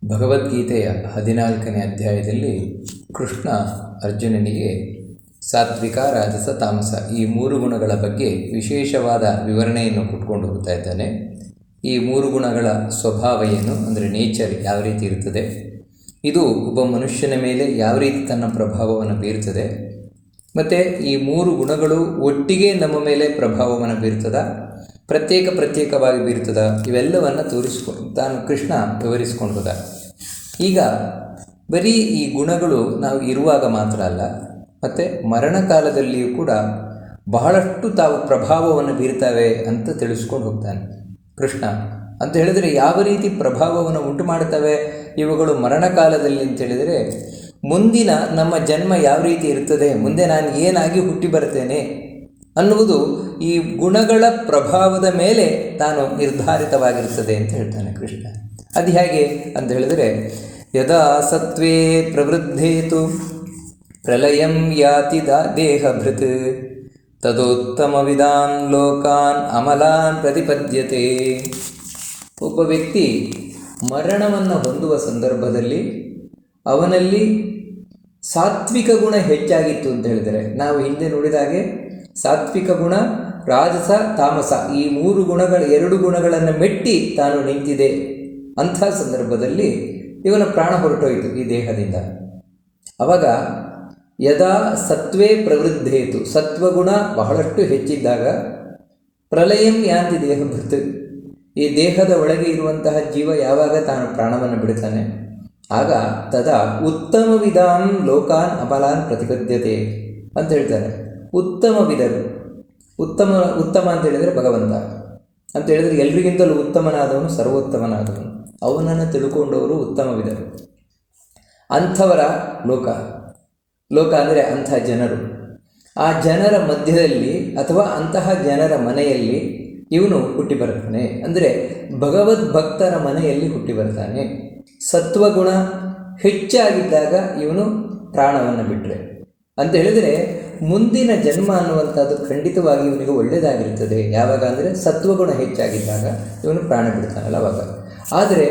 ಭಗವದ್ಗೀತೆಯ 14ನೇ ಅಧ್ಯಾಯದಲ್ಲಿ ಕೃಷ್ಣ ಅರ್ಜುನನಿಗೆ ಸಾತ್ವಿಕ, ರಾಜಸ, ತಾಮಸ ಈ ಮೂರು ಗುಣಗಳ ಬಗ್ಗೆ ವಿಶೇಷವಾದ ವಿವರಣೆಯನ್ನು ಕೊಟ್ಕೊಂಡು ಹೋಗ್ತಾ ಇದ್ದಾನೆ. ಈ ಮೂರು ಗುಣಗಳ ಸ್ವಭಾವ ಏನು, ಅಂದರೆ ನೇಚರ್ ಯಾವ ರೀತಿ ಇರ್ತದೆ, ಇದು ಒಬ್ಬ ಮನುಷ್ಯನ ಮೇಲೆ ಯಾವ ರೀತಿ ತನ್ನ ಪ್ರಭಾವವನ್ನು ಬೀರ್ತದೆ, ಮತ್ತು ಈ ಮೂರು ಗುಣಗಳು ಒಟ್ಟಿಗೆ ನಮ್ಮ ಮೇಲೆ ಪ್ರಭಾವವನ್ನು ಬೀರ್ತದ, ಪ್ರತ್ಯೇಕವಾಗಿ ಬೀರ್ತದ, ಇವೆಲ್ಲವನ್ನು ತಾನು ಕೃಷ್ಣ ವಿವರಿಸ್ಕೊಂಡು ಹೋದ. ಈಗ ಬರೀ ಈ ಗುಣಗಳು ನಾವು ಇರುವಾಗ ಮಾತ್ರ ಅಲ್ಲ, ಮತ್ತು ಮರಣಕಾಲದಲ್ಲಿಯೂ ಕೂಡ ಬಹಳಷ್ಟು ತಾವು ಪ್ರಭಾವವನ್ನು ಬೀರ್ತವೆ ಅಂತ ತಿಳಿಸ್ಕೊಂಡು ಹೋಗ್ತಾನೆ ಕೃಷ್ಣ. ಅಂತ ಹೇಳಿದರೆ ಯಾವ ರೀತಿ ಪ್ರಭಾವವನ್ನು ಉಂಟು ಮಾಡ್ತವೆ ಇವುಗಳು ಮರಣಕಾಲದಲ್ಲಿ ಅಂತ ಹೇಳಿದರೆ, ಮುಂದಿನ ನಮ್ಮ ಜನ್ಮ ಯಾವ ರೀತಿ ಇರ್ತದೆ, ಮುಂದೆ ನಾನು ಏನಾಗಿ ಹುಟ್ಟಿ ಬರ್ತೇನೆ ಅನ್ನುವುದು ಈ ಗುಣಗಳ ಪ್ರಭಾವದ ಮೇಲೆ ತಾನು ನಿರ್ಧಾರಿತವಾಗಿರ್ತದೆ ಅಂತ ಹೇಳ್ತಾನೆ ಕೃಷ್ಣ. ಅದು ಹೇಗೆ ಅಂತ ಹೇಳಿದರೆ, ಯದಾ ಸತ್ವೇ ಪ್ರವೃದ್ಧೇತು ಪ್ರಲಯಂ ಯಾತಿ ದೇಹಭೃತ್ ತದೋತ್ತಮವಿದಾನ್ ಲೋಕಾನ್ ಅಮಲಾನ್ ಪ್ರತಿಪದ್ಯತೆ. ಒಬ್ಬ ವ್ಯಕ್ತಿ ಮರಣವನ್ನು ಹೊಂದುವ ಸಂದರ್ಭದಲ್ಲಿ ಅವನಲ್ಲಿ ಸಾತ್ವಿಕ ಗುಣ ಹೆಚ್ಚಾಗಿತ್ತು ಅಂತ ಹೇಳಿದರೆ, ನಾವು ಹಿಂದೆ ನೋಡಿದ ಹಾಗೆ ಸಾತ್ವಿಕ ಗುಣ, ರಾಜಸ, ತಾಮಸ ಈ ಮೂರು ಗುಣಗಳ ಎರಡು ಗುಣಗಳನ್ನು ಮೆಟ್ಟಿ ತಾನು ನಿಂತಿದೆ. ಅಂಥ ಸಂದರ್ಭದಲ್ಲಿ ಇವನ ಪ್ರಾಣ ಹೊರಟೋಯಿತು ಈ ದೇಹದಿಂದ. ಆವಾಗ ಯದಾ ಸತ್ವೇ ಪ್ರವೃದ್ಧೇತು, ಸತ್ವಗುಣ ಬಹಳಷ್ಟು ಹೆಚ್ಚಿದ್ದಾಗ, ಪ್ರಲಯಂ ಯಾಂತಿ ದೇಹಭೃತ್, ಈ ದೇಹದ ಒಳಗೆ ಇರುವಂತಹ ಜೀವ ಯಾವಾಗ ತಾನು ಪ್ರಾಣವನ್ನು ಬಿಡ್ತಾನೆ ಆಗ ತದಾ ಉತ್ತಮವಿದಾಂ ಲೋಕಾನ್ ಅಮಲಾನ್ ಪ್ರತಿಪದ್ಯತೆ ಅಂತ ಹೇಳ್ತಾರೆ. ಉತ್ತಮವಿದರು, ಉತ್ತಮ ಅಂತ ಹೇಳಿದರೆ ಭಗವಂತ ಅಂತ ಹೇಳಿದರೆ ಎಲ್ರಿಗಿಂತಲೂ ಉತ್ತಮನಾದವನು, ಸರ್ವೋತ್ತಮನಾದವನು, ಅವನನ್ನು ತಿಳ್ಕೊಂಡವರು ಉತ್ತಮವಿದರು. ಅಂಥವರ ಲೋಕ ಅಂದರೆ ಅಂಥ ಜನರು, ಆ ಜನರ ಮಧ್ಯದಲ್ಲಿ ಅಥವಾ ಅಂತಹ ಜನರ ಮನೆಯಲ್ಲಿ ಇವನು ಹುಟ್ಟಿ ಬರ್ತಾನೆ. ಅಂದರೆ ಭಗವದ್ಭಕ್ತರ ಮನೆಯಲ್ಲಿ ಹುಟ್ಟಿ ಬರ್ತಾನೆ. ಸತ್ವಗುಣ ಹೆಚ್ಚಾಗಿದ್ದಾಗ ಇವನು ಪ್ರಾಣವನ್ನು ಬಿಟ್ಟರೆ ಅಂತ ಹೇಳಿದರೆ ಮುಂದಿನ ಜನ್ಮ ಅನ್ನುವಂಥದ್ದು ಖಂಡಿತವಾಗಿ ಇವನಿಗೆ ಒಳ್ಳೆಯದಾಗಿರ್ತದೆ. ಯಾವಾಗ ಅಂದರೆ ಸತ್ವಗುಣ ಹೆಚ್ಚಾಗಿದ್ದಾಗ ಇವನು ಪ್ರಾಣ ಬಿಡ್ತಾನಲ್ಲ ಅವಾಗ. ಆದರೆ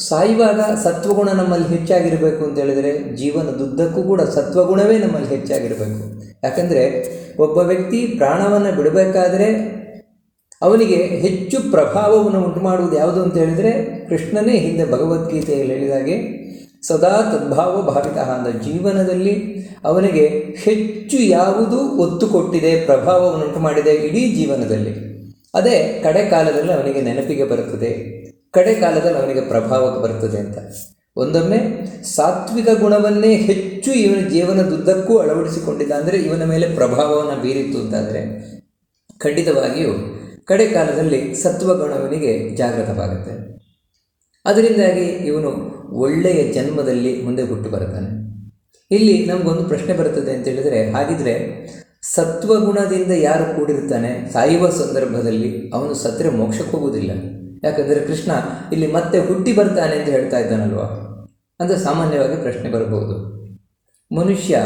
ಸಾಯುವಾಗ ಸತ್ವಗುಣ ನಮ್ಮಲ್ಲಿ ಹೆಚ್ಚಾಗಿರಬೇಕು ಅಂತ ಹೇಳಿದರೆ ಜೀವನದುದ್ದಕ್ಕೂ ಕೂಡ ಸತ್ವಗುಣವೇ ನಮ್ಮಲ್ಲಿ ಹೆಚ್ಚಾಗಿರಬೇಕು. ಯಾಕಂದರೆ ಒಬ್ಬ ವ್ಯಕ್ತಿ ಪ್ರಾಣವನ್ನು ಬಿಡಬೇಕಾದ್ರೆ ಅವನಿಗೆ ಹೆಚ್ಚು ಪ್ರಭಾವವನ್ನು ಉಂಟು ಮಾಡುವುದು ಯಾವುದು ಅಂತ ಹೇಳಿದರೆ, ಕೃಷ್ಣನೇ ಹಿಂದೆ ಭಗವದ್ಗೀತೆಯಲ್ಲಿ ಹೇಳಿದಾಗೆ ಸದಾ ತದ್ಭಾವ ಭಾವಿತ ಅಂದ, ಜೀವನದಲ್ಲಿ ಅವನಿಗೆ ಹೆಚ್ಚು ಯಾವುದು ಒತ್ತು ಕೊಟ್ಟಿದೆ, ಪ್ರಭಾವವನ್ನು ಉಂಟು ಮಾಡಿದೆ ಇಡೀ ಜೀವನದಲ್ಲಿ, ಅದೇ ಕಡೆ ಕಾಲದಲ್ಲಿ ಅವನಿಗೆ ನೆನಪಿಗೆ ಬರುತ್ತದೆ, ಕಡೆ ಕಾಲದಲ್ಲಿ ಅವನಿಗೆ ಪ್ರಭಾವಕ್ಕೆ ಬರ್ತದೆ ಅಂತ. ಒಂದೊಮ್ಮೆ ಸಾತ್ವಿಕ ಗುಣವನ್ನೇ ಹೆಚ್ಚು ಇವನ ಜೀವನದುದ್ದಕ್ಕೂ ಅಳವಡಿಸಿಕೊಂಡಿದ್ದ, ಅಂದರೆ ಇವನ ಮೇಲೆ ಪ್ರಭಾವವನ್ನು ಬೀರಿತ್ತು ಅಂತಾದರೆ ಖಂಡಿತವಾಗಿಯೂ ಕಡೆ ಕಾಲದಲ್ಲಿ ಸತ್ವಗುಣವನಿಗೆ ಜಾಗೃತವಾಗುತ್ತೆ. ಅದರಿಂದಾಗಿ ಇವನು ಒಳ್ಳೆಯ ಜನ್ಮದಲ್ಲಿ ಮುಂದೆ ಹುಟ್ಟು ಬರ್ತಾನೆ. ಇಲ್ಲಿ ನಮಗೊಂದು ಪ್ರಶ್ನೆ ಬರ್ತದೆ ಅಂತ ಹೇಳಿದರೆ, ಹಾಗಿದ್ರೆ ಸತ್ವಗುಣದಿಂದ ಯಾರು ಕೂಡಿರ್ತಾನೆ ಸಾಯುವ ಸಂದರ್ಭದಲ್ಲಿ ಅವನು ಸತ್ತರೆ ಮೋಕ್ಷಕ್ಕೆ ಹೋಗುವುದಿಲ್ಲ. ಯಾಕಂದರೆ ಕೃಷ್ಣ ಇಲ್ಲಿ ಮತ್ತೆ ಹುಟ್ಟಿ ಬರ್ತಾನೆ ಅಂತ ಹೇಳ್ತಾ ಇದ್ದಾನಲ್ವ ಅಂತ ಸಾಮಾನ್ಯವಾಗಿ ಪ್ರಶ್ನೆ ಬರಬಹುದು. ಮನುಷ್ಯ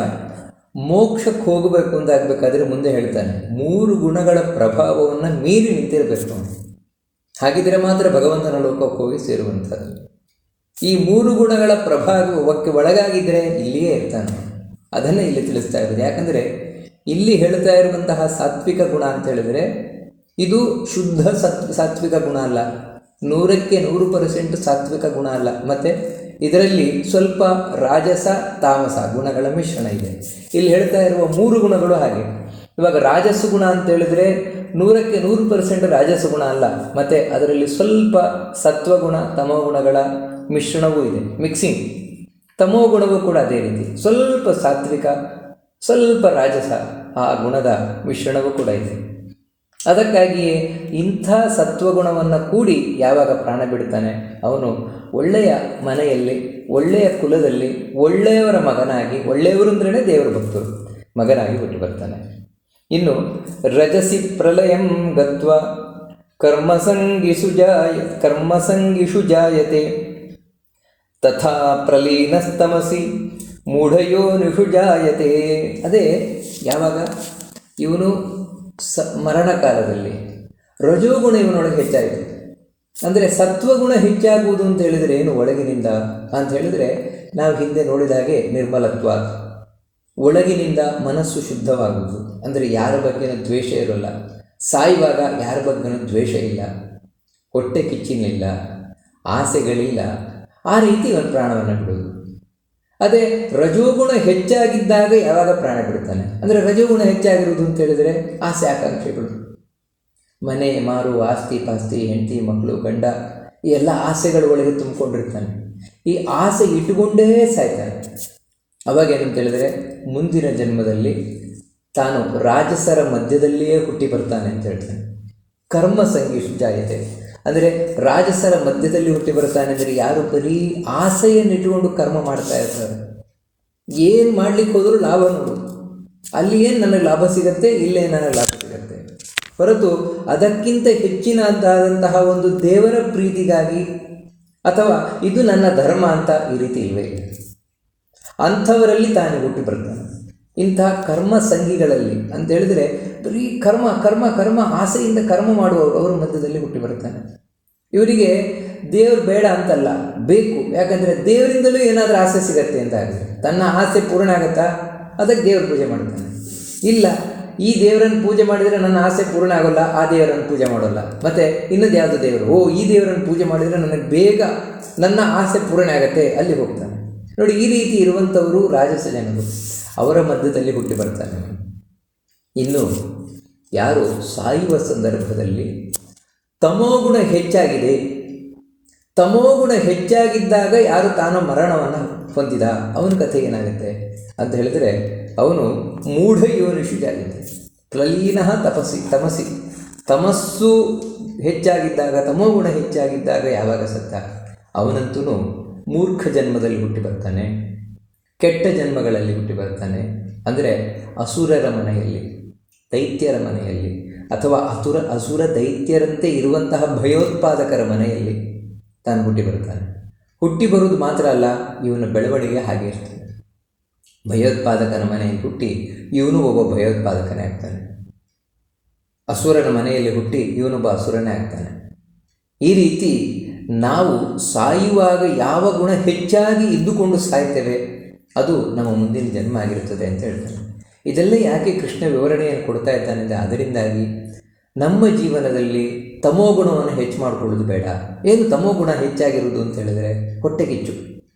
ಮೋಕ್ಷಕ್ಕೆ ಹೋಗಬೇಕು ಅಂತ ಆಗಬೇಕಾದ್ರೆ ಮುಂದೆ ಹೇಳ್ತಾನೆ ಮೂರು ಗುಣಗಳ ಪ್ರಭಾವವನ್ನು ಮೀರಿ ನಿಂತಿರಬೇಕು. ಹಾಗಿದ್ರೆ ಮಾತ್ರ ಭಗವಂತನ ಲೋಕಕ್ಕೆ ಹೋಗಿ ಸೇರುವಂಥದ್ದು. ಈ ಮೂರು ಗುಣಗಳ ಪ್ರಭಾವಕ್ಕೆ ಒಳಗಾಗಿದ್ದರೆ ಇಲ್ಲಿಯೇ ಇರ್ತಾನೆ. ಅದನ್ನೇ ಇಲ್ಲಿ ತಿಳಿಸ್ತಾ ಇರೋದು. ಯಾಕಂದರೆ ಇಲ್ಲಿ ಹೇಳ್ತಾ ಇರುವಂತಹ ಸಾತ್ವಿಕ ಗುಣ ಅಂತ ಹೇಳಿದರೆ ಇದು ಶುದ್ಧ ಸಾತ್ವಿಕ ಗುಣ ಅಲ್ಲ, 100ಕ್ಕೆ 100% ಸಾತ್ವಿಕ ಗುಣ ಅಲ್ಲ. ಮತ್ತು ಇದರಲ್ಲಿ ಸ್ವಲ್ಪ ರಾಜಸ ತಾಮಸ ಗುಣಗಳ ಮಿಶ್ರಣ ಇದೆ. ಇಲ್ಲಿ ಹೇಳ್ತಾ ಇರುವ ಮೂರು ಗುಣಗಳು ಹಾಗೆ. ಇವಾಗ ರಾಜಸ ಗುಣ ಅಂತ ಹೇಳಿದರೆ 100ಕ್ಕೆ 100% ರಾಜಸ ಗುಣ ಅಲ್ಲ, ಮತ್ತು ಅದರಲ್ಲಿ ಸ್ವಲ್ಪ ಸತ್ವಗುಣ ತಮೋಗುಣಗಳ ಮಿಶ್ರಣವೂ ಇದೆ, ಮಿಕ್ಸಿಂಗ್. ತಮೋಗುಣವೂ ಕೂಡ ಅದೇ ರೀತಿ ಸ್ವಲ್ಪ ಸಾತ್ವಿಕ ಸ್ವಲ್ಪ ರಾಜಸ ಆ ಗುಣದ ಮಿಶ್ರಣವೂ ಕೂಡ ಇದೆ. ಅದಕ್ಕಾಗಿಯೇ ಇಂಥ ಸತ್ವಗುಣವನ್ನು ಕೂಡಿ ಯಾವಾಗ ಪ್ರಾಣ ಬಿಡ್ತಾನೆ ಅವನು ಒಳ್ಳೆಯ ಮನೆಯಲ್ಲಿ, ಒಳ್ಳೆಯ ಕುಲದಲ್ಲಿ, ಒಳ್ಳೆಯವರ ಮಗನಾಗಿ, ಒಳ್ಳೆಯವರು ಅಂದ್ರೇ ದೇವರ ಭಕ್ತರು ಮಗನಾಗಿ ಹುಟ್ಟು ಬರ್ತಾನೆ. ಇನ್ನು ರಜಸಿ ಪ್ರಲಯಂ ಗತ್ವ ಕರ್ಮಸಂಗಿಷು ಜಾಯತೆ ತಥಾ ಪ್ರಲೀನಸ್ತಮಸಿ ಮೂಢಯೋನಿಷು ಜಾಯತೆ. ಅದೇ ಯಾವಾಗ ಇವನು ಮರಣಕಾಲದಲ್ಲಿ ರಜೋಗುಣ ಇವನೊಳಗೆ ಹೆಚ್ಚಾಯಿತು. ಅಂದರೆ ಸತ್ವಗುಣ ಹೆಚ್ಚಾಗುವುದು ಅಂತ ಹೇಳಿದರೆ ಏನು ಒಳಗಿನಿಂದ ಅಂತ ಹೇಳಿದರೆ, ನಾವು ಹಿಂದೆ ನೋಡಿದ ಹಾಗೆ ನಿರ್ಮಲತ್ವ, ಒಳಗಿನಿಂದ ಮನಸ್ಸು ಶುದ್ಧವಾಗುವುದು. ಅಂದರೆ ಯಾರ ಬಗ್ಗೆನೂ ದ್ವೇಷ ಇರೋಲ್ಲ, ಸಾಯುವಾಗ ಯಾರ ಬಗ್ಗೆನೂ ದ್ವೇಷ ಇಲ್ಲ, ಹೊಟ್ಟೆ ಕಿಚ್ಚಿನಿಲ್ಲ, ಆಸೆಗಳಿಲ್ಲ, ಆ ರೀತಿ ಒಂದು ಪ್ರಾಣವನ್ನು ಬಿಡುವುದು. ಅದೇ ರಜೋಗುಣ ಹೆಚ್ಚಾಗಿದ್ದಾಗ ಯಾವಾಗ ಪ್ರಾಣ ಬಿಡ್ತಾನೆ ಅಂದರೆ, ರಜೋಗುಣ ಹೆಚ್ಚಾಗಿರುವುದು ಅಂತ ಹೇಳಿದರೆ ಆಸೆ ಆಕಾಂಕ್ಷೆಗಳು, ಮನೆ ಮಾರು, ಆಸ್ತಿ ಪಾಸ್ತಿ, ಹೆಂಡತಿ ಮಕ್ಕಳು, ಗಂಡ, ಈ ಎಲ್ಲ ಆಸೆಗಳ ಒಳಗೆ ತುಂಬಿಕೊಂಡಿರ್ತಾನೆ. ಈ ಆಸೆ ಇಟ್ಟುಕೊಂಡೇ ಸಾಯ್ತಾನೆ. ಅವಾಗ ಏನಂತ ಹೇಳಿದರೆ, ಮುಂದಿನ ಜನ್ಮದಲ್ಲಿ ತಾನು ರಾಜಸರ ಮಧ್ಯದಲ್ಲಿಯೇ ಹುಟ್ಟಿ ಬರ್ತಾನೆ ಅಂತ ಹೇಳ್ತಾನೆ. ಕರ್ಮ ಸಂಯುಜ್ಯಾಯತೆ ಅಂದರೆ ರಾಜಸರ ಮಧ್ಯದಲ್ಲಿ ಹುಟ್ಟಿ ಬರ್ತಾನೆ ಅಂದರೆ, ಯಾರು ಬರೀ ಆಸೆಯನ್ನಿಟ್ಟುಕೊಂಡು ಕರ್ಮ ಮಾಡ್ತಾ ಇರ್ತಾರೆ. ಏನು ಮಾಡಲಿಕ್ಕೆ ಹೋದರೂ ಲಾಭ ನೋಡು, ಅಲ್ಲಿ ಏನು ನನಗೆ ಲಾಭ ಸಿಗತ್ತೆ, ಇಲ್ಲೇ ನನಗೆ ಲಾಭ ಸಿಗತ್ತೆ, ಹೊರತು ಅದಕ್ಕಿಂತ ಹೆಚ್ಚಿನದಾದಂತಹ ಒಂದು ದೇವರ ಪ್ರೀತಿಗಾಗಿ ಅಥವಾ ಇದು ನನ್ನ ಧರ್ಮ ಅಂತ ಈ ರೀತಿ ಇಲ್ಲವೇ ಇಲ್ಲ. ಅಂಥವರಲ್ಲಿ ತಾನು ಹುಟ್ಟಿ ಬರ್ತಾನೆ. ಇಂತಹ ಕರ್ಮ ಸಂಘಿಗಳಲ್ಲಿ ಅಂತ ಹೇಳಿದರೆ ಬರೀ ಕರ್ಮ ಕರ್ಮ ಕರ್ಮ ಆಸೆಯಿಂದ ಕರ್ಮ ಮಾಡುವವರು ಅವರ ಮಧ್ಯದಲ್ಲಿ ಹುಟ್ಟಿ ಬರ್ತಾನೆ. ಇವರಿಗೆ ದೇವರು ಬೇಡ ಅಂತಲ್ಲ, ಬೇಕು. ಯಾಕಂದರೆ ದೇವರಿಂದಲೂ ಏನಾದರೂ ಆಸೆ ಸಿಗತ್ತೆ ಅಂತ ಆಗಿದೆ. ತನ್ನ ಆಸೆ ಪೂರ್ಣ ಆಗುತ್ತಾ, ಅದಕ್ಕೆ ದೇವ್ರ ಪೂಜೆ ಮಾಡ್ತಾನೆ. ಇಲ್ಲ, ಈ ದೇವರನ್ನು ಪೂಜೆ ಮಾಡಿದರೆ ನನ್ನ ಆಸೆ ಪೂರ್ಣ ಆಗೋಲ್ಲ, ಆ ದೇವರನ್ನು ಪೂಜೆ ಮಾಡೋಲ್ಲ. ಮತ್ತು ಇನ್ನೊಂದು ಯಾವುದು ದೇವರು, ಈ ದೇವರನ್ನು ಪೂಜೆ ಮಾಡಿದರೆ ನನಗೆ ಬೇಗ ನನ್ನ ಆಸೆ ಪೂರ್ಣ ಆಗುತ್ತೆ, ಅಲ್ಲಿ ಹೋಗ್ತಾನೆ. ನೋಡಿ, ಈ ರೀತಿ ಇರುವಂಥವರು ರಾಜಸ ಜನರು, ಅವರ ಮಧ್ಯದಲ್ಲಿ ಹುಟ್ಟಿ ಬರ್ತಾನೆ. ಇನ್ನು ಯಾರು ಸಾಯುವ ಸಂದರ್ಭದಲ್ಲಿ ತಮೋಗುಣ ಹೆಚ್ಚಾಗಿದೆ, ತಮೋಗುಣ ಹೆಚ್ಚಾಗಿದ್ದಾಗ ಯಾರು ತಾನು ಮರಣವನ್ನು ಹೊಂದಿದ ಅವನ ಕಥೆ ಏನಾಗುತ್ತೆ ಅಂತ ಹೇಳಿದರೆ, ಅವನು ಮೂಢ ಯೋನಿಷಿಯಾಗಿದೆ. ಕ್ಲಲೀನ ತಮಸಿ, ತಮಸ್ಸು ಹೆಚ್ಚಾಗಿದ್ದಾಗ, ತಮೋಗುಣ ಹೆಚ್ಚಾಗಿದ್ದಾಗ ಯಾವಾಗ ಸತ್ತ ಅವನಂತೂ ಮೂರ್ಖ ಜನ್ಮದಲ್ಲಿ ಹುಟ್ಟಿ ಬರ್ತಾನೆ, ಕೆಟ್ಟ ಜನ್ಮಗಳಲ್ಲಿ ಹುಟ್ಟಿ ಬರ್ತಾನೆ. ಅಂದರೆ ಅಸುರರ ಮನೆಯಲ್ಲಿ, ದೈತ್ಯರ ಮನೆಯಲ್ಲಿ, ಅಥವಾ ಅಸುರ ದೈತ್ಯರಂತೆ ಇರುವಂತಹ ಭಯೋತ್ಪಾದಕರ ಮನೆಯಲ್ಲಿ ತಾನು ಹುಟ್ಟಿ ಬರ್ತಾನೆ. ಹುಟ್ಟಿ ಬರುವುದು ಮಾತ್ರ ಅಲ್ಲ, ಇವನ ಬೆಳವಣಿಗೆ ಹಾಗೆ ಇರ್ತದೆ. ಭಯೋತ್ಪಾದಕನ ಮನೆಯಲ್ಲಿ ಹುಟ್ಟಿ ಇವನು ಒಬ್ಬ ಭಯೋತ್ಪಾದಕನೇ ಆಗ್ತಾನೆ. ಅಸುರನ ಮನೆಯಲ್ಲಿ ಹುಟ್ಟಿ ಇವನೊಬ್ಬ ಅಸುರನೇ ಆಗ್ತಾನೆ. ಈ ರೀತಿ ನಾವು ಸಾಯುವಾಗ ಯಾವ ಗುಣ ಹೆಚ್ಚಾಗಿ ಇದ್ದುಕೊಂಡು ಸಾಯ್ತೇವೆ ಅದು ನಮ್ಮ ಮುಂದಿನ ಜನ್ಮ ಆಗಿರುತ್ತದೆ ಅಂತ ಹೇಳ್ತಾನೆ. ಇದೆಲ್ಲ ಯಾಕೆ ಕೃಷ್ಣ ವಿವರಣೆಯನ್ನು ಕೊಡ್ತಾ ಇದ್ದಾನೆ ಅಂದರೆ, ಅದರಿಂದಾಗಿ ನಮ್ಮ ಜೀವನದಲ್ಲಿ ತಮೋಗುಣವನ್ನು ಹೆಚ್ಚು ಮಾಡಿಕೊಳ್ಳೋದು ಬೇಡ. ಏನು ತಮೋಗುಣ ಹೆಚ್ಚಾಗಿರುವುದು ಅಂತ ಹೇಳಿದರೆ, ಹೊಟ್ಟೆಕಿಚ್ಚು,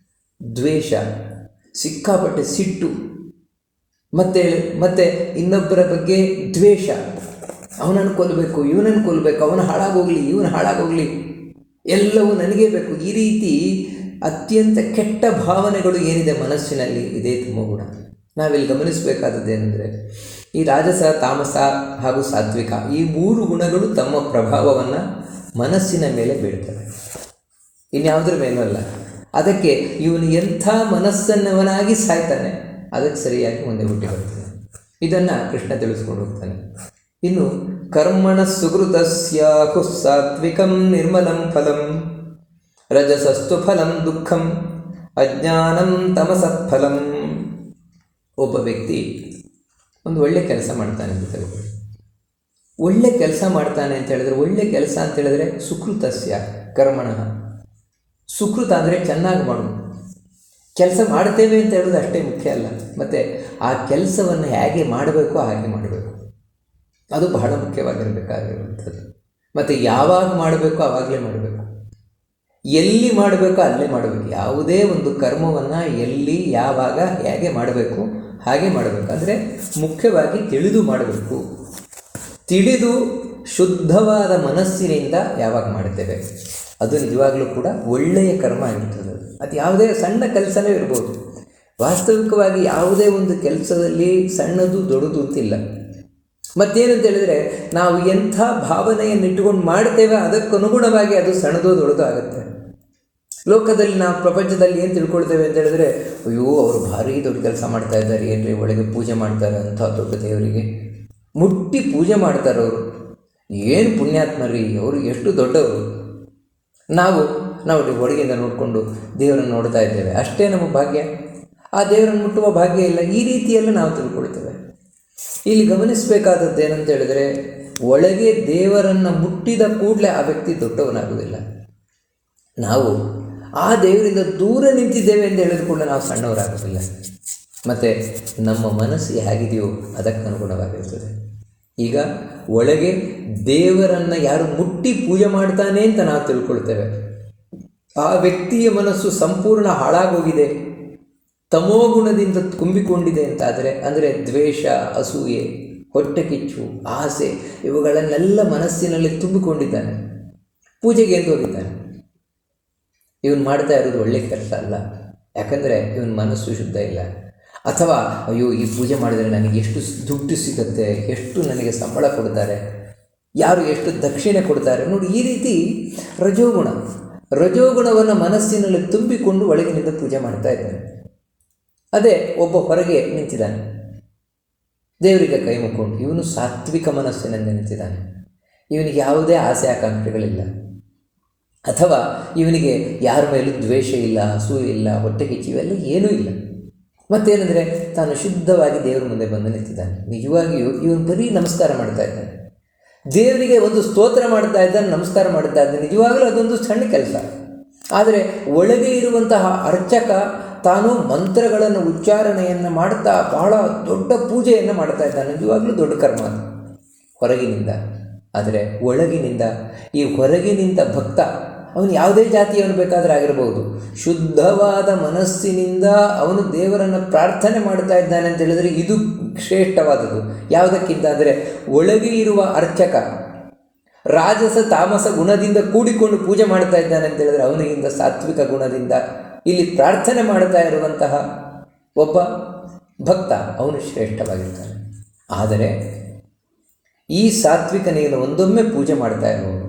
ದ್ವೇಷ, ಸಿಕ್ಕಾಪಟ್ಟೆ ಸಿಟ್ಟು, ಮತ್ತು ಇನ್ನೊಬ್ಬರ ಬಗ್ಗೆ ದ್ವೇಷ, ಅವನನ್ನು ಕೊಲ್ಲಬೇಕು, ಇವನನ್ನು ಕೊಲ್ಲಬೇಕು, ಅವನು ಹಾಳಾಗೋಗಲಿ, ಇವನು ಹಾಳಾಗೋಗಲಿ, ಎಲ್ಲವೂ ನನಗೇ ಬೇಕು. ಈ ರೀತಿ ಅತ್ಯಂತ ಕೆಟ್ಟ ಭಾವನೆಗಳು ಏನಿದೆ ಮನಸ್ಸಿನಲ್ಲಿ, ಇದೇ ತಮೋಗುಣ. ನಾವಿಲ್ಲಿ ಗಮನಿಸಬೇಕಾದದ್ದೇನೆಂದರೆ, ಈ ರಾಜಸ, ತಾಮಸ ಹಾಗೂ ಸಾತ್ವಿಕ ಈ ಮೂರು ಗುಣಗಳು ತಮ್ಮ ಪ್ರಭಾವವನ್ನು ಮನಸ್ಸಿನ ಮೇಲೆ ಬೀಳ್ತವೆ, ಇನ್ಯಾವುದರ ಮೇಲೂ ಅಲ್ಲ. ಅದಕ್ಕೆ ಇವನು ಎಂಥ ಮನಸ್ಸನ್ನವನಾಗಿ ಸಾಯ್ತಾನೆ, ಅದಕ್ಕೆ ಸರಿಯಾಗಿ ಮುಂದೆ ಹುಟ್ಟಿ ಬರ್ತಾನೆ. ಇದನ್ನು ಕೃಷ್ಣ ತಿಳಿಸ್ಕೊಂಡು ಹೋಗ್ತಾನೆ. ಇನ್ನು ಕರ್ಮಣ ಸುಕೃತಸ್ಯ ಸಾತ್ವಿಕಂ ನಿರ್ಮಲಂ ಫಲಂ ರಜಸಸ್ತು ಫಲಂ ದುಃಖಂ ಅಜ್ಞಾನಂ ತಮಸಃ ಫಲಂ. ಒಬ್ಬ ವ್ಯಕ್ತಿ ಒಂದು ಒಳ್ಳೆ ಕೆಲಸ ಮಾಡ್ತಾನೆ ಅಂತ ತಿಳ್ಕೊಳ್ಳಿ. ಒಳ್ಳೆ ಕೆಲಸ ಮಾಡ್ತಾನೆ ಅಂತ ಹೇಳಿದ್ರೆ, ಒಳ್ಳೆ ಕೆಲಸ ಅಂತ ಹೇಳಿದ್ರೆ ಸುಕೃತಸ್ಯ ಕರ್ಮಣಃ. ಸುಕೃತ ಅಂದರೆ ಚೆನ್ನಾಗಿ ಮಾಡೋದು. ಕೆಲಸ ಮಾಡ್ತೇವೆ ಅಂತ ಹೇಳೋದು ಅಷ್ಟೇ ಮುಖ್ಯ ಅಲ್ಲ, ಮತ್ತು ಆ ಕೆಲಸವನ್ನು ಹೇಗೆ ಮಾಡಬೇಕೋ ಹಾಗೆ ಮಾಡಬೇಕು, ಅದು ಬಹಳ ಮುಖ್ಯವಾಗಿರಬೇಕಾಗಿರುವಂಥದ್ದು. ಮತ್ತು ಯಾವಾಗ ಮಾಡಬೇಕೋ ಆವಾಗಲೇ ಮಾಡಬೇಕು, ಎಲ್ಲಿ ಮಾಡಬೇಕೋ ಅಲ್ಲೇ ಮಾಡಬೇಕು. ಯಾವುದೇ ಒಂದು ಕರ್ಮವನ್ನು ಎಲ್ಲಿ, ಯಾವಾಗ, ಹೇಗೆ ಮಾಡಬೇಕು ಹಾಗೆ ಮಾಡಬೇಕು. ಅಂದರೆ ಮುಖ್ಯವಾಗಿ ತಿಳಿದು ಮಾಡಬೇಕು. ತಿಳಿದು ಶುದ್ಧವಾದ ಮನಸ್ಸಿನಿಂದ ಯಾವಾಗ ಮಾಡ್ತೇವೆ ಅದು ನಿಜವಾಗಲೂ ಕೂಡ ಒಳ್ಳೆಯ ಕರ್ಮ ಆಗಿರ್ತದೆ. ಅದು ಯಾವುದೇ ಸಣ್ಣ ಕೆಲಸವೇ ಇರ್ಬೋದು. ವಾಸ್ತವಿಕವಾಗಿ ಯಾವುದೇ ಒಂದು ಕೆಲಸದಲ್ಲಿ ಸಣ್ಣದು ದೊಡ್ಡದು ಅಂತಿಲ್ಲ. ಮತ್ತೇನಂತ ಹೇಳಿದರೆ, ನಾವು ಎಂಥ ಭಾವನೆಯನ್ನು ಇಟ್ಟುಕೊಂಡು ಮಾಡ್ತೇವೆ ಅದಕ್ಕನುಗುಣವಾಗಿ ಅದು ಸಣ್ಣದೋ ದೊಡ್ಡದು ಆಗುತ್ತೆ. ಲೋಕದಲ್ಲಿ ನಾವು ಪ್ರಪಂಚದಲ್ಲಿ ಏನು ತಿಳ್ಕೊಳ್ತೇವೆ ಅಂತ ಹೇಳಿದ್ರೆ, ಅಯ್ಯೋ ಅವರು ಭಾರಿ ದೊಡ್ಡ ಕೆಲಸ ಮಾಡ್ತಾ ಇದ್ದಾರೆ, ಏನ್ರಿ ಒಳಗೆ ಪೂಜೆ ಮಾಡ್ತಾರೆ ಅಂಥ ದೊಡ್ಡ ದೇವರಿಗೆ, ಮುಟ್ಟಿ ಪೂಜೆ ಮಾಡ್ತಾರೆ ಅವರು, ಏನು ಪುಣ್ಯಾತ್ಮರಿ, ಅವರು ಎಷ್ಟು ದೊಡ್ಡವರು. ನಾವು ಹೊರಗಿಂದ ನೋಡಿಕೊಂಡು ದೇವರನ್ನು ನೋಡ್ತಾ ಇದ್ದೇವೆ, ಅಷ್ಟೇ ನಮ್ಮ ಭಾಗ್ಯ. ಆ ದೇವರನ್ನು ಮುಟ್ಟುವ ಭಾಗ್ಯ ಇಲ್ಲ. ಈ ರೀತಿಯೆಲ್ಲ ನಾವು ತಿಳ್ಕೊಳ್ತೇವೆ. ಇಲ್ಲಿ ಗಮನಿಸಬೇಕಾದದ್ದು ಏನಂತ ಹೇಳಿದರೆ, ಒಳಗೆ ದೇವರನ್ನು ಮುಟ್ಟಿದ ಕೂಡಲೇ ಆ ವ್ಯಕ್ತಿ ದೊಡ್ಡವನಾಗುವುದಿಲ್ಲ. ನಾವು ಆ ದೇವರಿಂದ ದೂರ ನಿಂತಿದ್ದೇವೆ ಎಂದು ಹೇಳಿದ ಕೂಡ ನಾವು ಸಣ್ಣವರಾಗೋದಿಲ್ಲ. ಮತ್ತು ನಮ್ಮ ಮನಸ್ಸು ಹೇಗಿದೆಯೋ ಅದಕ್ಕನುಗುಣವಾಗಿರ್ತದೆ. ಈಗ ಒಳಗೆ ದೇವರನ್ನು ಯಾರು ಮುಟ್ಟಿ ಪೂಜೆ ಮಾಡ್ತಾನೆ ಅಂತ ನಾವು ತಿಳ್ಕೊಳ್ತೇವೆ, ಆ ವ್ಯಕ್ತಿಯ ಮನಸ್ಸು ಸಂಪೂರ್ಣ ಹಾಳಾಗೋಗಿದೆ, ತಮೋಗುಣದಿಂದ ತುಂಬಿಕೊಂಡಿದೆ ಅಂತಾದರೆ, ಅಂದರೆ ದ್ವೇಷ, ಅಸೂಯೆ, ಹೊಟ್ಟೆ ಕಿಚ್ಚು, ಆಸೆ ಇವುಗಳನ್ನೆಲ್ಲ ಮನಸ್ಸಿನಲ್ಲಿ ತುಂಬಿಕೊಂಡಿದ್ದಾನೆ, ಪೂಜೆಗೆ ಎಂದು ಹೋಗಿದ್ದಾನೆ. ಇವನು ಮಾಡ್ತಾ ಇರೋದು ಒಳ್ಳೆಯ ಕೆಲಸ ಅಲ್ಲ, ಯಾಕಂದರೆ ಇವನ ಮನಸ್ಸು ಶುದ್ಧ ಇಲ್ಲ. ಅಥವಾ ಅಯ್ಯೋ ಈ ಪೂಜೆ ಮಾಡಿದರೆ ನನಗೆ ಎಷ್ಟು ದುಡ್ಡು ಸಿಗುತ್ತೆ, ಎಷ್ಟು ನನಗೆ ಸಂಬಳ ಕೊಡ್ತಾರೆ, ಯಾರು ಎಷ್ಟು ದಕ್ಷಿಣೆ ಕೊಡ್ತಾರೆ ನೋಡಿ, ಈ ರೀತಿ ರಜೋಗುಣವನ್ನು ಮನಸ್ಸಿನಲ್ಲಿ ತುಂಬಿಕೊಂಡು ಒಳಗಿನಿಂದ ಪೂಜೆ ಮಾಡ್ತಾ ಇದ್ದಾನೆ. ಅದೇ ಒಬ್ಬ ಹೊರಗೆ ನಿಂತಿದ್ದಾನೆ, ದೇವರಿಗೆ ಕೈ ಮುಕ್ಕೊಂಡು, ಇವನು ಸಾತ್ವಿಕ ಮನಸ್ಸಿನಿಂದ ನಿಂತಿದ್ದಾನೆ, ಇವನಿಗೆ ಯಾವುದೇ ಆಸೆ ಆಕಾಂಕ್ಷೆಗಳಿಲ್ಲ, ಅಥವಾ ಇವನಿಗೆ ಯಾರ ಮೇಲೂ ದ್ವೇಷ ಇಲ್ಲ, ಅಸೂಯೆ ಇಲ್ಲ, ಹೊಟ್ಟೆ ಕಿಚ್ಚು ಇವೆಲ್ಲ ಏನೂ ಇಲ್ಲ. ಮತ್ತೇನೆಂದರೆ ತಾನು ಶುದ್ಧವಾಗಿ ದೇವರ ಮುಂದೆ ಬಂದು ನಿಂತಿದ್ದಾನೆ. ನಿಜವಾಗಿಯೂ ಇವನು ಬರೀ ನಮಸ್ಕಾರ ಮಾಡ್ತಾ ಇದ್ದಾನೆ, ದೇವರಿಗೆ ಒಂದು ಸ್ತೋತ್ರ ಮಾಡ್ತಾ ಇದ್ದಾನೆ, ನಮಸ್ಕಾರ ಮಾಡ್ತಾ ಇದ್ದಾನೆ. ನಿಜವಾಗಲೂ ಅದೊಂದು ಸಣ್ಣ ಕೆಲಸ. ಆದರೆ ಒಳಗೆ ಇರುವಂತಹ ಅರ್ಚಕ ತಾನು ಮಂತ್ರಗಳನ್ನು ಉಚ್ಚಾರಣೆಯನ್ನು ಮಾಡ್ತಾ ಬಹಳ ದೊಡ್ಡ ಪೂಜೆಯನ್ನು ಮಾಡ್ತಾ ಇದ್ದಾನೆ. ನಿಜವಾಗಲೂ ದೊಡ್ಡ ಕರ್ಮ ಅದು ಹೊರಗಿನಿಂದ. ಆದರೆ ಒಳಗಿನಿಂದ, ಈ ಹೊರಗಿನಿಂದ ಭಕ್ತ ಅವನು ಯಾವುದೇ ಜಾತಿಯವನು ಬೇಕಾದರೆ ಆಗಿರಬಹುದು, ಶುದ್ಧವಾದ ಮನಸ್ಸಿನಿಂದ ಅವನು ದೇವರನ್ನು ಪ್ರಾರ್ಥನೆ ಮಾಡ್ತಾ ಇದ್ದಾನೆ ಅಂತ ಹೇಳಿದರೆ ಇದು ಶ್ರೇಷ್ಠವಾದದ್ದು. ಯಾವುದಕ್ಕಿಂತ ಅಂದರೆ ಒಳಗೆ ಇರುವ ಅರ್ಚಕ ರಾಜಸ ತಾಮಸ ಗುಣದಿಂದ ಕೂಡಿಕೊಂಡು ಪೂಜೆ ಮಾಡ್ತಾ ಇದ್ದಾನೆ ಅಂತ ಹೇಳಿದರೆ ಅವನಿಗಿಂತ ಸಾತ್ವಿಕ ಗುಣದಿಂದ ಇಲ್ಲಿ ಪ್ರಾರ್ಥನೆ ಮಾಡ್ತಾ ಇರುವಂತಹ ಒಬ್ಬ ಭಕ್ತ ಅವನು ಶ್ರೇಷ್ಠವಾಗಿರ್ತಾನೆ. ಆದರೆ ಈ ಸಾತ್ವಿಕನಿಗೆ ಒಂದೊಮ್ಮೆ ಪೂಜೆ ಮಾಡ್ತಾ ಇರುವವನು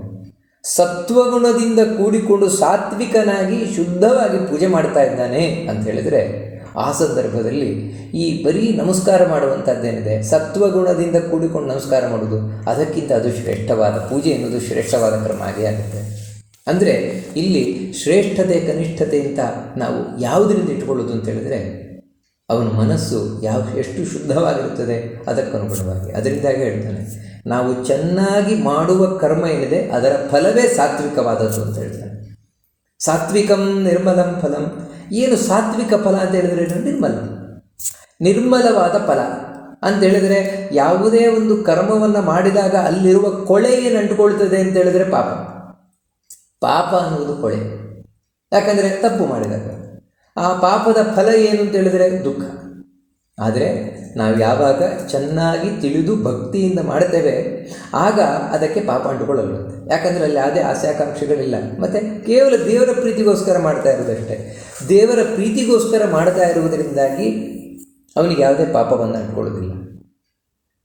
ಸತ್ವಗುಣದಿಂದ ಕೂಡಿಕೊಂಡು ಸಾತ್ವಿಕನಾಗಿ ಶುದ್ಧವಾಗಿ ಪೂಜೆ ಮಾಡ್ತಾ ಇದ್ದಾನೆ ಅಂತ ಹೇಳಿದರೆ, ಆ ಸಂದರ್ಭದಲ್ಲಿ ಈ ಬರೀ ನಮಸ್ಕಾರ ಮಾಡುವಂಥದ್ದೇನಿದೆ, ಸತ್ವಗುಣದಿಂದ ಕೂಡಿಕೊಂಡು ನಮಸ್ಕಾರ ಮಾಡೋದು, ಅದಕ್ಕಿಂತ ಅದು ಶ್ರೇಷ್ಠವಾದ ಪೂಜೆ ಎನ್ನುವುದು ಶ್ರೇಷ್ಠವಾದ ಕ್ರಮ ಆಗೇ ಆಗುತ್ತೆ. ಅಂದರೆ ಇಲ್ಲಿ ಶ್ರೇಷ್ಠತೆ ಕನಿಷ್ಠತೆ ಅಂತ ನಾವು ಯಾವುದರಿಂದ ಇಟ್ಕೊಳ್ಳೋದು ಅಂತ ಹೇಳಿದರೆ, ಅವನ ಮನಸ್ಸು ಎಷ್ಟು ಶುದ್ಧವಾಗಿರುತ್ತದೆ ಅದಕ್ಕನುಗುಣವಾಗಿ. ಅದರಿಂದಾಗಿ ಹೇಳ್ತಾನೆ, ನಾವು ಚೆನ್ನಾಗಿ ಮಾಡುವ ಕರ್ಮ ಏನಿದೆ ಅದರ ಫಲವೇ ಸಾತ್ವಿಕವಾದದ್ದು ಅಂತ ಹೇಳ್ತಾನೆ. ಸಾತ್ವಿಕಂ ನಿರ್ಮಲಂ ಫಲಂ. ಏನು ಸಾತ್ವಿಕ ಫಲ ಅಂತ ಹೇಳಿದರೆ ನಿರ್ಮಲವಾದ ಫಲ ಅಂತ ಹೇಳಿದರೆ, ಯಾವುದೇ ಒಂದು ಕರ್ಮವನ್ನು ಮಾಡಿದಾಗ ಅಲ್ಲಿರುವ ಕೊಳೆ ಏನು ಅಂಟುಕೊಳ್ತದೆ ಅಂತ ಹೇಳಿದರೆ ಪಾಪ ಅನ್ನುವುದು ಕೊಳೆ. ಯಾಕಂದರೆ ತಪ್ಪು ಮಾಡಿದಾಗ ಆ ಪಾಪದ ಫಲ ಏನು ಅಂತ ಹೇಳಿದರೆ ದುಃಖ. ಆದರೆ ನಾವು ಯಾವಾಗ ಚೆನ್ನಾಗಿ ತಿಳಿದು ಭಕ್ತಿಯಿಂದ ಮಾಡ್ತೇವೆ ಆಗ ಅದಕ್ಕೆ ಪಾಪ ಅಂಟುಕೊಳ್ಳಲ್ಲ. ಯಾಕಂದರೆ ಅಲ್ಲಿ ಯಾವುದೇ ಆಸೆ ಆಕಾಂಕ್ಷೆಗಳಿಲ್ಲ, ಮತ್ತು ಕೇವಲ ದೇವರ ಪ್ರೀತಿಗೋಸ್ಕರ ಮಾಡ್ತಾ ಇರೋದಷ್ಟೇ. ದೇವರ ಪ್ರೀತಿಗೋಸ್ಕರ ಮಾಡ್ತಾ ಇರುವುದರಿಂದಾಗಿ ಅವನಿಗೆ ಯಾವುದೇ ಪಾಪ ಬಂದು ಅಂಟ್ಕೊಳ್ಳೋದಿಲ್ಲ,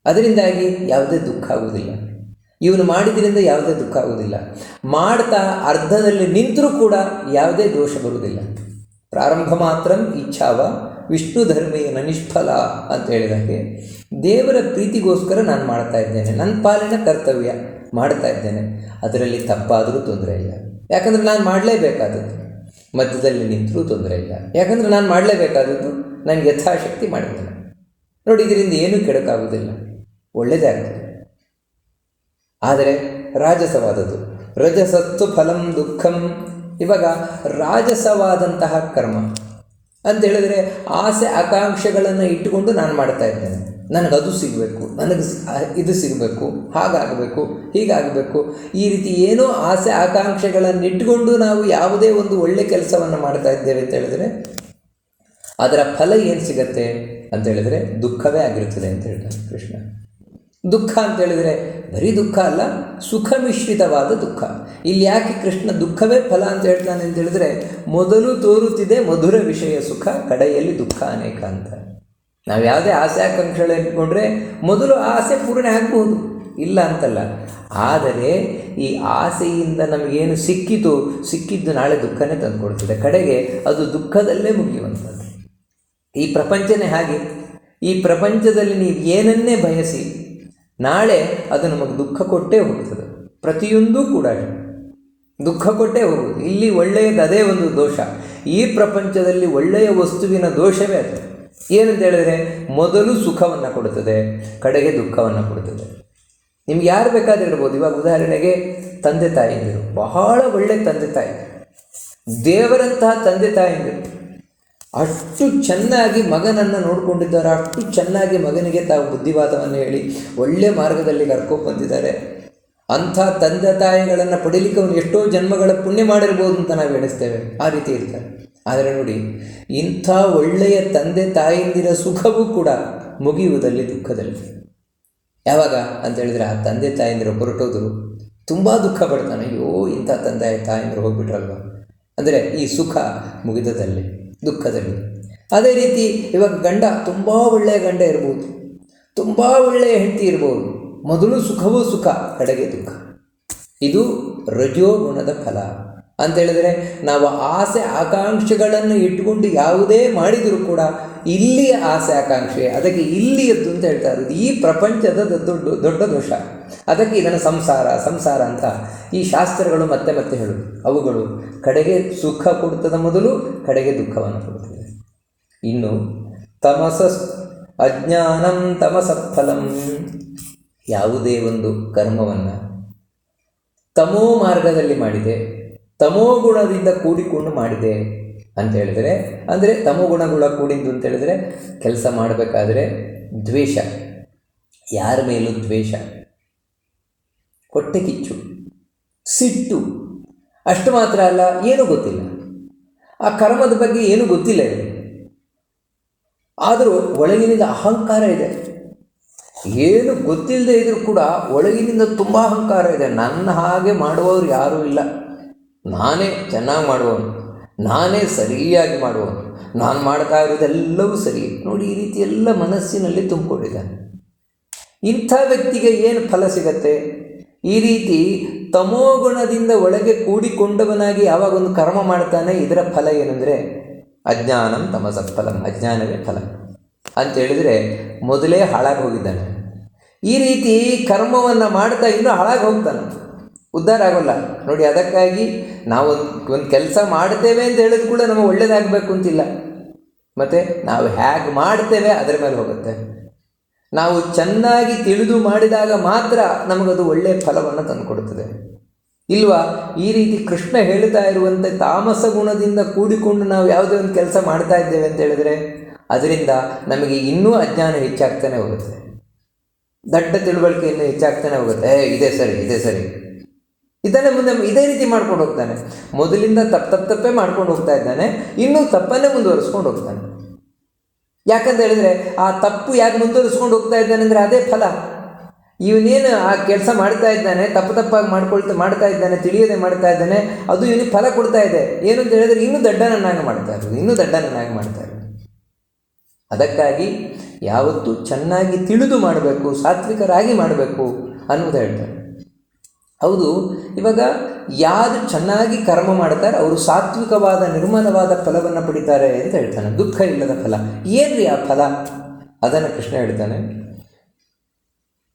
ಅದರಿಂದಾಗಿ ಯಾವುದೇ ದುಃಖ ಆಗುವುದಿಲ್ಲ. ಇವನು ಮಾಡಿದ್ರಿಂದ ಯಾವುದೇ ದುಃಖ ಆಗುವುದಿಲ್ಲ. ಮಾಡ್ತಾ ಅರ್ಧದಲ್ಲಿ ನಿಂತರೂ ಕೂಡ ಯಾವುದೇ ದೋಷ ಬರುವುದಿಲ್ಲ. ಪ್ರಾರಂಭ ಮಾತ್ರ ಇಚ್ಛಾವ ವಿಷ್ಣು ಧರ್ಮೇನ ನಿಷ್ಫಲ ಅಂತ ಹೇಳಿದಾಗೆ, ದೇವರ ಪ್ರೀತಿಗೋಸ್ಕರ ನಾನು ಮಾಡ್ತಾ ಇದ್ದೇನೆ, ನನ್ನ ಪಾಲಿನ ಕರ್ತವ್ಯ ಮಾಡ್ತಾ ಇದ್ದೇನೆ, ಅದರಲ್ಲಿ ತಪ್ಪಾದರೂ ತೊಂದರೆ ಇಲ್ಲ. ಯಾಕಂದರೆ ನಾನು ಮಾಡಲೇಬೇಕಾದದ್ದು. ಮಧ್ಯದಲ್ಲಿ ನಿಂತರೂ ತೊಂದರೆ ಇಲ್ಲ, ಯಾಕಂದರೆ ನಾನು ಮಾಡಲೇಬೇಕಾದದ್ದು, ನನಗೆ ಯಥಾಶಕ್ತಿ ಮಾಡಿದ್ದೇನೆ. ನೋಡಿ, ಇದರಿಂದ ಏನೂ ಕೆಡಕಾಗುವುದಿಲ್ಲ, ಒಳ್ಳೆಯದೇ ಆಗ್ತದೆ. ಆದರೆ ರಾಜಸವಾದದ್ದು, ರಜಸತ್ತು ಫಲಂ ದುಃಖಂ. ಇವಾಗ ರಾಜಸವಾದಂತಹ ಕರ್ಮ ಅಂತ ಹೇಳಿದರೆ ಆಸೆ ಆಕಾಂಕ್ಷೆಗಳನ್ನು ಇಟ್ಟುಕೊಂಡು ನಾನು ಮಾಡ್ತಾ ಇದ್ದೇನೆ, ನನಗದು ಸಿಗಬೇಕು, ನನಗೆ ಇದು ಸಿಗಬೇಕು, ಹಾಗಾಗಬೇಕು, ಹೀಗಾಗಬೇಕು, ಈ ರೀತಿ ಏನೋ ಆಸೆ ಆಕಾಂಕ್ಷೆಗಳನ್ನು ಇಟ್ಟುಕೊಂಡು ನಾವು ಯಾವುದೇ ಒಂದು ಒಳ್ಳೆಯ ಕೆಲಸವನ್ನು ಮಾಡ್ತಾ ಇದ್ದೇವೆ ಅಂತ ಹೇಳಿದರೆ ಅದರ ಫಲ ಏನು ಸಿಗತ್ತೆ ಅಂತ ಹೇಳಿದರೆ ದುಃಖವೇ ಆಗಿರುತ್ತದೆ ಅಂತ ಹೇಳ್ತಾನೆ ಕೃಷ್ಣ. ದುಃಖ ಅಂತ ಹೇಳಿದರೆ ಬರೀ ದುಃಖ ಅಲ್ಲ, ಸುಖ ಮಿಶ್ರಿತವಾದ ದುಃಖ. ಇಲ್ಲಿ ಯಾಕೆ ಕೃಷ್ಣ ದುಃಖವೇ ಫಲ ಅಂತ ಹೇಳ್ತಾನೆ ಅಂತ ಹೇಳಿದರೆ, ಮೊದಲು ತೋರುತ್ತಿದೆ ಮಧುರ ವಿಷಯ ಸುಖ, ಕಡೆಯಲ್ಲಿ ದುಃಖ ಅನೇಕ ಅಂತ. ನಾವು ಯಾವುದೇ ಆಸೆ ಆಕಾಂಕ್ಷೆಗಳು ಇಟ್ಕೊಂಡ್ರೆ ಮೊದಲು ಆಸೆ ಪೂರ್ಣ ಆಗ್ಬೋದು, ಇಲ್ಲ ಅಂತಲ್ಲ. ಆದರೆ ಈ ಆಸೆಯಿಂದ ನಮಗೇನು ಸಿಕ್ಕಿದ್ದು ನಾಳೆ ದುಃಖನೇ ತಂದುಕೊಡ್ತದೆ, ಕಡೆಗೆ ಅದು ದುಃಖದಲ್ಲೇ ಮುಗಿಯುವಂಥದ್ದು. ಈ ಪ್ರಪಂಚನೇ ಹಾಗೆ. ಈ ಪ್ರಪಂಚದಲ್ಲಿ ನೀವು ಏನನ್ನೇ ಬಯಸಿ ನಾಳೆ ಅದು ನಮಗೆ ದುಃಖ ಕೊಟ್ಟೇ ಹೋಗ್ತದೆ. ಪ್ರತಿಯೊಂದೂ ಕೂಡ ದುಃಖ ಕೊಟ್ಟೇ ಹೋಗುವುದು. ಇಲ್ಲಿ ಒಳ್ಳೆಯದು ಅದೇ ಒಂದು ದೋಷ. ಈ ಪ್ರಪಂಚದಲ್ಲಿ ಒಳ್ಳೆಯ ವಸ್ತುವಿನ ದೋಷವೇ ಅದು. ಏನಂತ ಹೇಳಿದರೆ, ಮೊದಲು ಸುಖವನ್ನು ಕೊಡುತ್ತದೆ, ಕಡೆಗೆ ದುಃಖವನ್ನು ಕೊಡುತ್ತದೆ. ನಿಮ್ಗೆ ಯಾರು ಬೇಕಾದರೂ ಇರ್ಬೋದು. ಇವಾಗ ಉದಾಹರಣೆಗೆ ತಂದೆ ತಾಯಿಯಂದಿರು, ಬಹಳ ಒಳ್ಳೆಯ ತಂದೆ ತಾಯಿ, ದೇವರಂತಹ ತಂದೆ ತಾಯಿಗಳು ಅಷ್ಟು ಚೆನ್ನಾಗಿ ಮಗನನ್ನು ನೋಡಿಕೊಂಡಿದ್ದಾರೆ, ಅಷ್ಟು ಚೆನ್ನಾಗಿ ಮಗನಿಗೆ ತಾವು ಬುದ್ಧಿವಾದವನ್ನು ಹೇಳಿ ಒಳ್ಳೆ ಮಾರ್ಗದಲ್ಲಿ ಕರ್ಕೊಂಡು ಬಂದಿದ್ದಾರೆ. ಅಂಥ ತಂದೆ ತಾಯಿಗಳನ್ನು ಪಡೀಲಿಕ್ಕೆ ಅವನು ಎಷ್ಟೋ ಜನ್ಮಗಳ ಪುಣ್ಯ ಮಾಡಿರ್ಬೋದು ಅಂತ ನಾವು ಎಣಿಸ್ತೇವೆ, ಆ ರೀತಿ ಇರ್ತಾರೆ. ಆದರೆ ನೋಡಿ, ಇಂಥ ಒಳ್ಳೆಯ ತಂದೆ ತಾಯಿಯಂದಿರ ಸುಖವೂ ಕೂಡ ಮುಗಿಯುವುದಲ್ಲಿ ದುಃಖದಲ್ಲಿ. ಯಾವಾಗ ಅಂತ ಹೇಳಿದರೆ, ಆ ತಂದೆ ತಾಯಂದಿರು ಹೊರಟೋದ್ರು ತುಂಬ ದುಃಖ ಪಡ್ತಾನೆ. ಅಯ್ಯೋ, ಇಂಥ ತಂದೆ ತಾಯಂದಿರು ಹೋಗ್ಬಿಟ್ರಲ್ವ, ಅಂದರೆ ಈ ಸುಖ ಮುಗಿದದಲ್ಲಿ ದುಃಖದಲ್ಲಿ. ಅದೇ ರೀತಿ ಇವಾಗ ಗಂಡ ತುಂಬ ಒಳ್ಳೆಯ ಗಂಡ ಇರ್ಬೋದು, ತುಂಬ ಒಳ್ಳೆಯ ಹೆಂಡತಿ ಇರ್ಬೋದು, ಮೊದಲು ಸುಖವೂ ಸುಖ, ಕಡೆಗೆ ದುಃಖ. ಇದು ರಜೋಗುಣದ ಫಲ ಅಂತೇಳಿದರೆ, ನಾವು ಆಸೆ ಆಕಾಂಕ್ಷೆಗಳನ್ನು ಇಟ್ಟುಕೊಂಡು ಯಾವುದೇ ಮಾಡಿದರೂ ಕೂಡ ಇಲ್ಲಿಯ ಆಸೆ ಆಕಾಂಕ್ಷೆ, ಅದಕ್ಕೆ ಇಲ್ಲಿಯದ್ದು ಅಂತ ಹೇಳ್ತಾರೆ. ಈ ಪ್ರಪಂಚದ ದೊಡ್ಡ ದೋಷ. ಅದಕ್ಕೆ ಇದನ್ನು ಸಂಸಾರ ಅಂತ ಈ ಶಾಸ್ತ್ರಗಳು ಮತ್ತೆ ಮತ್ತೆ ಹೇಳುದು. ಅವುಗಳು ಕಡೆಗೆ ಸುಖ ಕೊಡ್ತದ ಮೊದಲು, ಕಡೆಗೆ ದುಃಖವನ್ನು ಕೊಡ್ತದೆ. ಇನ್ನು ಅಜ್ಞಾನಂ ತಮಸಫಲಂ, ಯಾವುದೇ ಒಂದು ಕರ್ಮವನ್ನು ತಮೋ ಮಾರ್ಗದಲ್ಲಿ ಮಾಡಿದೆ, ತಮೋ ಗುಣದಿಂದ ಕೂಡಿಕೊಂಡು ಮಾಡಿದೆ ಅಂತ ಹೇಳಿದರೆ, ಅಂದರೆ ತಮೋ ಗುಣಗಳ ಕೂಡಿದ್ದು ಅಂತ ಹೇಳಿದರೆ, ಕೆಲಸ ಮಾಡಬೇಕಾದ್ರೆ ದ್ವೇಷ, ಯಾರ ಮೇಲೂ ದ್ವೇಷ, ಹೊಟ್ಟೆ ಕಿಚ್ಚು, ಸಿಟ್ಟು, ಅಷ್ಟು ಮಾತ್ರ ಅಲ್ಲ, ಏನೂ ಗೊತ್ತಿಲ್ಲ, ಆ ಕರ್ಮದ ಬಗ್ಗೆ ಏನೂ ಗೊತ್ತಿಲ್ಲ ಇದೆ. ಆದರೂ ಒಳಗಿನಿಂದ ಅಹಂಕಾರ ಇದೆ. ಏನು ಗೊತ್ತಿಲ್ಲದೆ ಇದ್ರೂ ಕೂಡ ಒಳಗಿನಿಂದ ತುಂಬ ಅಹಂಕಾರ ಇದೆ. ನನ್ನ ಹಾಗೆ ಮಾಡುವವರು ಯಾರೂ ಇಲ್ಲ, ನಾನೇ ಚೆನ್ನಾಗಿ ಮಾಡುವವನು, ನಾನೇ ಸರಿಯಾಗಿ ಮಾಡುವವನು, ನಾನು ಮಾಡ್ತಾ ಇರೋದೆಲ್ಲವೂ ಸರಿ. ನೋಡಿ, ಈ ರೀತಿ ಎಲ್ಲ ಮನಸ್ಸಿನಲ್ಲಿ ತುಂಬಿಕೊಂಡಿದ್ದಾನೆ. ಇಂಥ ವ್ಯಕ್ತಿಗೆ ಏನು ಫಲ ಸಿಗತ್ತೆ? ಈ ರೀತಿ ತಮೋಗುಣದಿಂದ ಒಳಗೆ ಕೂಡಿಕೊಂಡವನಾಗಿ ಯಾವಾಗ ಒಂದು ಕರ್ಮ ಮಾಡ್ತಾನೆ, ಇದರ ಫಲ ಏನಂದರೆ ಅಜ್ಞಾನಂ ತಮಸಃ ಫಲಂ, ಅಜ್ಞಾನವೇ ಫಲ ಅಂತೇಳಿದರೆ ಮೊದಲೇ ಹಾಳಾಗಿ ಹೋಗಿದ್ದಾನೆ. ಈ ರೀತಿ ಕರ್ಮವನ್ನು ಮಾಡ್ತಾ ಇನ್ನೂ ಹಾಳಾಗಿ ಹೋಗ್ತಾನೆ, ಉದ್ಧಾರ ಆಗೋಲ್ಲ. ನೋಡಿ, ಅದಕ್ಕಾಗಿ ನಾವು ಒಂದು ಕೆಲಸ ಮಾಡ್ತೇವೆ ಅಂತ ಹೇಳಿದ್ರು ಕೂಡ ನಮಗೆ ಒಳ್ಳೇದಾಗಬೇಕು ಅಂತಿಲ್ಲ. ಮತ್ತು ನಾವು ಹೇಗೆ ಮಾಡ್ತೇವೆ ಅದರ ಮೇಲೆ ಹೋಗುತ್ತೆ. ನಾವು ಚೆನ್ನಾಗಿ ತಿಳಿದು ಮಾಡಿದಾಗ ಮಾತ್ರ ನಮಗದು ಒಳ್ಳೆಯ ಫಲವನ್ನು ತಂದುಕೊಡುತ್ತದೆ. ಇಲ್ವಾ? ಈ ರೀತಿ ಕೃಷ್ಣ ಹೇಳ್ತಾ ಇರುವಂತೆ ತಾಮಸ ಗುಣದಿಂದ ಕೂಡಿಕೊಂಡು ನಾವು ಯಾವುದೇ ಒಂದು ಕೆಲಸ ಮಾಡ್ತಾ ಇದ್ದೇವೆ ಅಂತ ಹೇಳಿದರೆ ಅದರಿಂದ ನಮಗೆ ಇನ್ನೂ ಅಜ್ಞಾನ ಹೆಚ್ಚಾಗ್ತಾನೆ ಹೋಗುತ್ತೆ, ದಡ್ಡ ತಿಳುವಳಿಕೆ ಇನ್ನೂ ಹೆಚ್ಚಾಗ್ತಾನೆ ಹೋಗುತ್ತೆ. ಇದೇ ಸರಿ ಇದನ್ನೇ ಮುಂದೆ ಇದೇ ರೀತಿ ಮಾಡ್ಕೊಂಡು ಹೋಗ್ತಾನೆ. ಮೊದಲಿಂದ ತಪ್ಪೇ ಮಾಡ್ಕೊಂಡು ಹೋಗ್ತಾ ಇದ್ದಾನೆ, ಇನ್ನೂ ತಪ್ಪನ್ನೇ ಮುಂದುವರಿಸ್ಕೊಂಡು ಹೋಗ್ತಾನೆ. ಯಾಕಂತ ಹೇಳಿದರೆ ಆ ತಪ್ಪು ಯಾಕೆ ಮುಂದುವರಿಸ್ಕೊಂಡು ಹೋಗ್ತಾ ಇದ್ದಾನೆ ಅಂದರೆ ಅದೇ ಫಲ. ಇವನೇನು ಆ ಕೆಲಸ ಮಾಡ್ತಾ ಇದ್ದಾನೆ, ತಪ್ಪಾಗಿ ಮಾಡ್ತಾ ಇದ್ದಾನೆ, ತಿಳಿಯದೆ ಮಾಡ್ತಾ ಇದ್ದಾನೆ, ಅದು ಇವನಿಗೆ ಫಲ ಕೊಡ್ತಾ ಇದೆ. ಏನು ಅಂತ ಹೇಳಿದರೆ ಇನ್ನೂ ದಡ್ಡನನ್ನಾಗಿ ಮಾಡ್ತಾ ಇರೋದು. ಅದಕ್ಕಾಗಿ ಯಾವತ್ತೂ ಚೆನ್ನಾಗಿ ತಿಳಿದು ಮಾಡಬೇಕು, ಸಾತ್ವಿಕರಾಗಿ ಮಾಡಬೇಕು ಅನ್ನೋದು ಹೇಳ್ತಾರೆ. ಹೌದು, ಇವಾಗ ಯಾರು ಚೆನ್ನಾಗಿ ಕರ್ಮ ಮಾಡ್ತಾರೆ ಅವರು ಸಾತ್ವಿಕವಾದ ನಿರ್ಮಲವಾದ ಫಲವನ್ನು ಪಡಿತಾರೆ ಅಂತ ಹೇಳ್ತಾನೆ, ದುಃಖ ಇಲ್ಲದ ಫಲ. ಏನ್ರಿ ಆ ಫಲ? ಅದನ್ನು ಕೃಷ್ಣ ಹೇಳ್ತಾನೆ.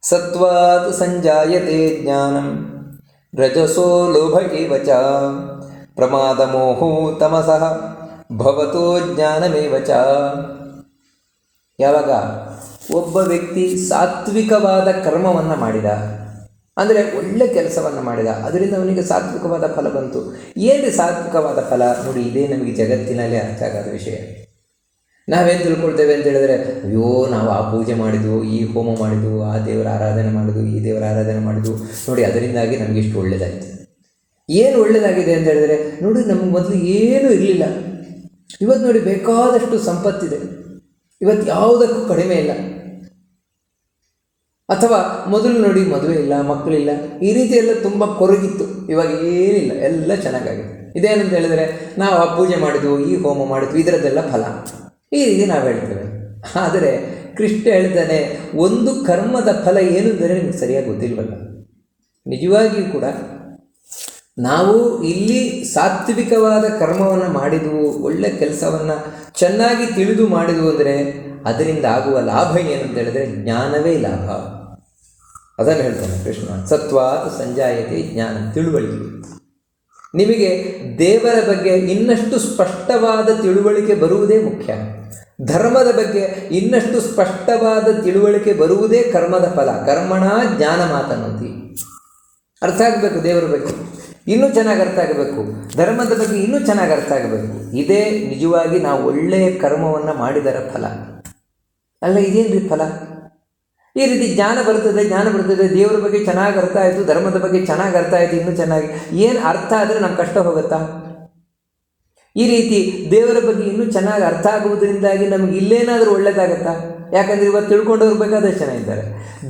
ಸತ್ವಾತ್ ಸಂಜಾಯತೆ ಜ್ಞಾನಂ ರಜಸೋ ಲೋಭ ಏವ ಚ ಪ್ರಮಾದ ಮೋಹೋ ತಮಸಃ ಭವತೋ ಜ್ಞಾನಮೇವ ಚ. ಯಾವಾಗ ಒಬ್ಬ ವ್ಯಕ್ತಿ ಸಾತ್ವಿಕವಾದ ಕರ್ಮವನ್ನು ಮಾಡಿದ, ಅಂದರೆ ಒಳ್ಳೆ ಕೆಲಸವನ್ನು ಮಾಡಿದ, ಅದರಿಂದ ಅವನಿಗೆ ಸಾತ್ವಿಕವಾದ ಫಲ ಬಂತು. ಏನ್ರಿ ಸಾತ್ವಿಕವಾದ ಫಲ? ನೋಡಿ, ಇದೇ ನಮಗೆ ಜಗತ್ತಿನಲ್ಲಿ ಅರ್ಥ ಆಗದ ವಿಷಯ. ನಾವೇನು ತಿಳ್ಕೊಳ್ತೇವೆ ಅಂತ ಹೇಳಿದ್ರೆ, ಅಯ್ಯೋ ನಾವು ಆ ಪೂಜೆ ಮಾಡಿದ್ವು, ಈ ಹೋಮ ಮಾಡಿದ್ವು, ಆ ದೇವರ ಆರಾಧನೆ ಮಾಡಿದ್ವು, ಈ ದೇವರ ಆರಾಧನೆ ಮಾಡಿದ್ವು, ನೋಡಿ ಅದರಿಂದಾಗಿ ನಮಗೆ ಇಷ್ಟು ಒಳ್ಳೆಯದಾಯಿತು. ಏನು ಒಳ್ಳೆಯದಾಗಿದೆ ಅಂತ ಹೇಳಿದರೆ, ನೋಡಿ ನಮಗೆ ಮೊದಲು ಏನೂ ಇರಲಿಲ್ಲ, ಇವತ್ತು ನೋಡಿ ಬೇಕಾದಷ್ಟು ಸಂಪತ್ತಿದೆ, ಇವತ್ತು ಯಾವುದಕ್ಕೂ ಕಡಿಮೆ ಇಲ್ಲ. ಅಥವಾ ಮೊದಲು ನೋಡಿ ಮದುವೆ ಇಲ್ಲ, ಮಕ್ಕಳಿಲ್ಲ, ಈ ರೀತಿ ಎಲ್ಲ ತುಂಬ ಕೊರಗಿತ್ತು, ಇವಾಗ ಏನಿಲ್ಲ, ಎಲ್ಲ ಚೆನ್ನಾಗಾಗಿದೆ. ಇದೇನಂತ ಹೇಳಿದರೆ, ನಾವು ಆ ಪೂಜೆ ಮಾಡಿದ್ವು, ಈ ಹೋಮ ಮಾಡಿದ್ವು, ಇದರದ್ದೆಲ್ಲ ಫಲ, ಈ ರೀತಿ ನಾವು ಹೇಳ್ತೇವೆ. ಆದರೆ ಕೃಷ್ಣ ಹೇಳ್ತಾನೆ, ಒಂದು ಕರ್ಮದ ಫಲ ಏನು ಅಂದರೆ ನಿಮಗೆ ಸರಿಯಾಗಿ ಗೊತ್ತಿಲ್ವಲ್ಲ. ನಿಜವಾಗಿಯೂ ಕೂಡ ನಾವು ಇಲ್ಲಿ ಸಾತ್ವಿಕವಾದ ಕರ್ಮವನ್ನು ಮಾಡಿದ್ವು, ಒಳ್ಳೆ ಕೆಲಸವನ್ನು ಚೆನ್ನಾಗಿ ತಿಳಿದು ಮಾಡಿದ್ವು ಅಂದರೆ ಅದರಿಂದ ಆಗುವ ಲಾಭ ಏನಂತ ಹೇಳಿದರೆ ಜ್ಞಾನವೇ ಲಾಭ. ಅದನ್ನು ಹೇಳ್ತಾನೆ ಕೃಷ್ಣ. ಸತ್ವಾತ್ ಸಂಜಾಯತೆ ಜ್ಞಾನ, ತಿಳುವಳಿಕೆ. ನಿಮಗೆ ದೇವರ ಬಗ್ಗೆ ಇನ್ನಷ್ಟು ಸ್ಪಷ್ಟವಾದ ತಿಳುವಳಿಕೆ ಬರುವುದೇ ಮುಖ್ಯ. ಧರ್ಮದ ಬಗ್ಗೆ ಇನ್ನಷ್ಟು ಸ್ಪಷ್ಟವಾದ ತಿಳುವಳಿಕೆ ಬರುವುದೇ ಕರ್ಮದ ಫಲ. ಕರ್ಮಣ ಜ್ಞಾನ ಮಾತನ್ನಂತಿ. ಅರ್ಥ ಆಗಬೇಕು ದೇವರ ಬಗ್ಗೆ. ಇನ್ನೂ ಚೆನ್ನಾಗಿ ಅರ್ಥ ಆಗಬೇಕು, ಧರ್ಮದ ಬಗ್ಗೆ ಇನ್ನೂ ಚೆನ್ನಾಗಿ ಅರ್ಥ ಆಗಬೇಕು. ಇದೇ ನಿಜವಾಗಿ ನಾವು ಒಳ್ಳೆಯ ಕರ್ಮವನ್ನು ಮಾಡಿದರ ಫಲ ಅಲ್ಲ. ಇದೇನು ಫಲ? ಈ ರೀತಿ ಜ್ಞಾನ ಬರ್ತದೆ, ದೇವರ ಬಗ್ಗೆ ಚೆನ್ನಾಗಿ ಅರ್ಥ ಆಯಿತು, ಧರ್ಮದ ಬಗ್ಗೆ ಚೆನ್ನಾಗಿ ಅರ್ಥ ಆಯಿತು, ಇನ್ನೂ ಚೆನ್ನಾಗಿ ಏನು ಅರ್ಥ ಆದರೆ ನಮ್ಮ ಕಷ್ಟ ಹೋಗುತ್ತಾ? ಈ ರೀತಿ ದೇವರ ಬಗ್ಗೆ ಇನ್ನೂ ಚೆನ್ನಾಗಿ ಅರ್ಥ ಆಗುವುದರಿಂದಾಗಿ ನಮಗೆ ಇಲ್ಲೇನಾದರೂ ಒಳ್ಳೆಯದಾಗತ್ತಾ? ಯಾಕಂದರೆ ಇವತ್ತು ತಿಳ್ಕೊಂಡವ್ರು ಬೇಕಾದಷ್ಟು ಜನ ಇದ್ದಾರೆ,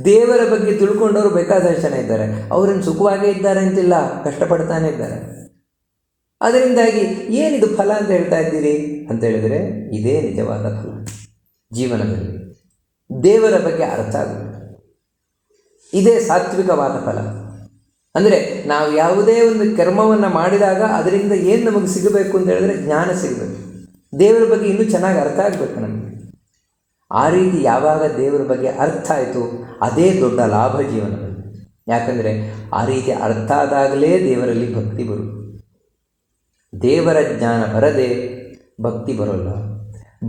ದೇವರ ಬಗ್ಗೆ ತಿಳ್ಕೊಂಡವರು ಬೇಕಾದಷ್ಟು ಜನ ಇದ್ದಾರೆ. ಅವರೇನು ಸುಖವಾಗೇ ಇದ್ದಾರೆ ಅಂತಿಲ್ಲ, ಕಷ್ಟಪಡ್ತಾನೆ ಇದ್ದಾರೆ. ಅದರಿಂದಾಗಿ ಏನಿದು ಫಲ ಅಂತ ಹೇಳ್ತಾ ಇದ್ದೀರಿ ಅಂತ ಹೇಳಿದರೆ, ಇದೇ ನಿಜವಾದ ಫಲ. ಜೀವನದಲ್ಲಿ ದೇವರ ಬಗ್ಗೆ ಅರ್ಥ ಆಗುವುದು, ಇದೇ ಸಾತ್ವಿಕವಾದ ಫಲ. ಅಂದರೆ ನಾವು ಯಾವುದೇ ಒಂದು ಕರ್ಮವನ್ನು ಮಾಡಿದಾಗ ಅದರಿಂದ ಏನು ನಮಗೆ ಸಿಗಬೇಕು ಅಂತ ಹೇಳಿದ್ರೆ ಜ್ಞಾನ ಸಿಗಬೇಕು, ದೇವರ ಬಗ್ಗೆ ಇನ್ನೂ ಚೆನ್ನಾಗಿ ಅರ್ಥ ಆಗಬೇಕು ನಮಗೆ. ಆ ರೀತಿ ಯಾವಾಗ ದೇವರ ಬಗ್ಗೆ ಅರ್ಥ ಆಯಿತು, ಅದೇ ದೊಡ್ಡ ಲಾಭ ಜೀವನದಲ್ಲಿ. ಯಾಕಂದರೆ ಆ ರೀತಿ ಅರ್ಥ ಆದಾಗಲೇ ದೇವರಲ್ಲಿ ಭಕ್ತಿ ಬರುವುದು. ದೇವರ ಜ್ಞಾನ ಬರದೆ ಭಕ್ತಿ ಬರೋಲ್ಲ.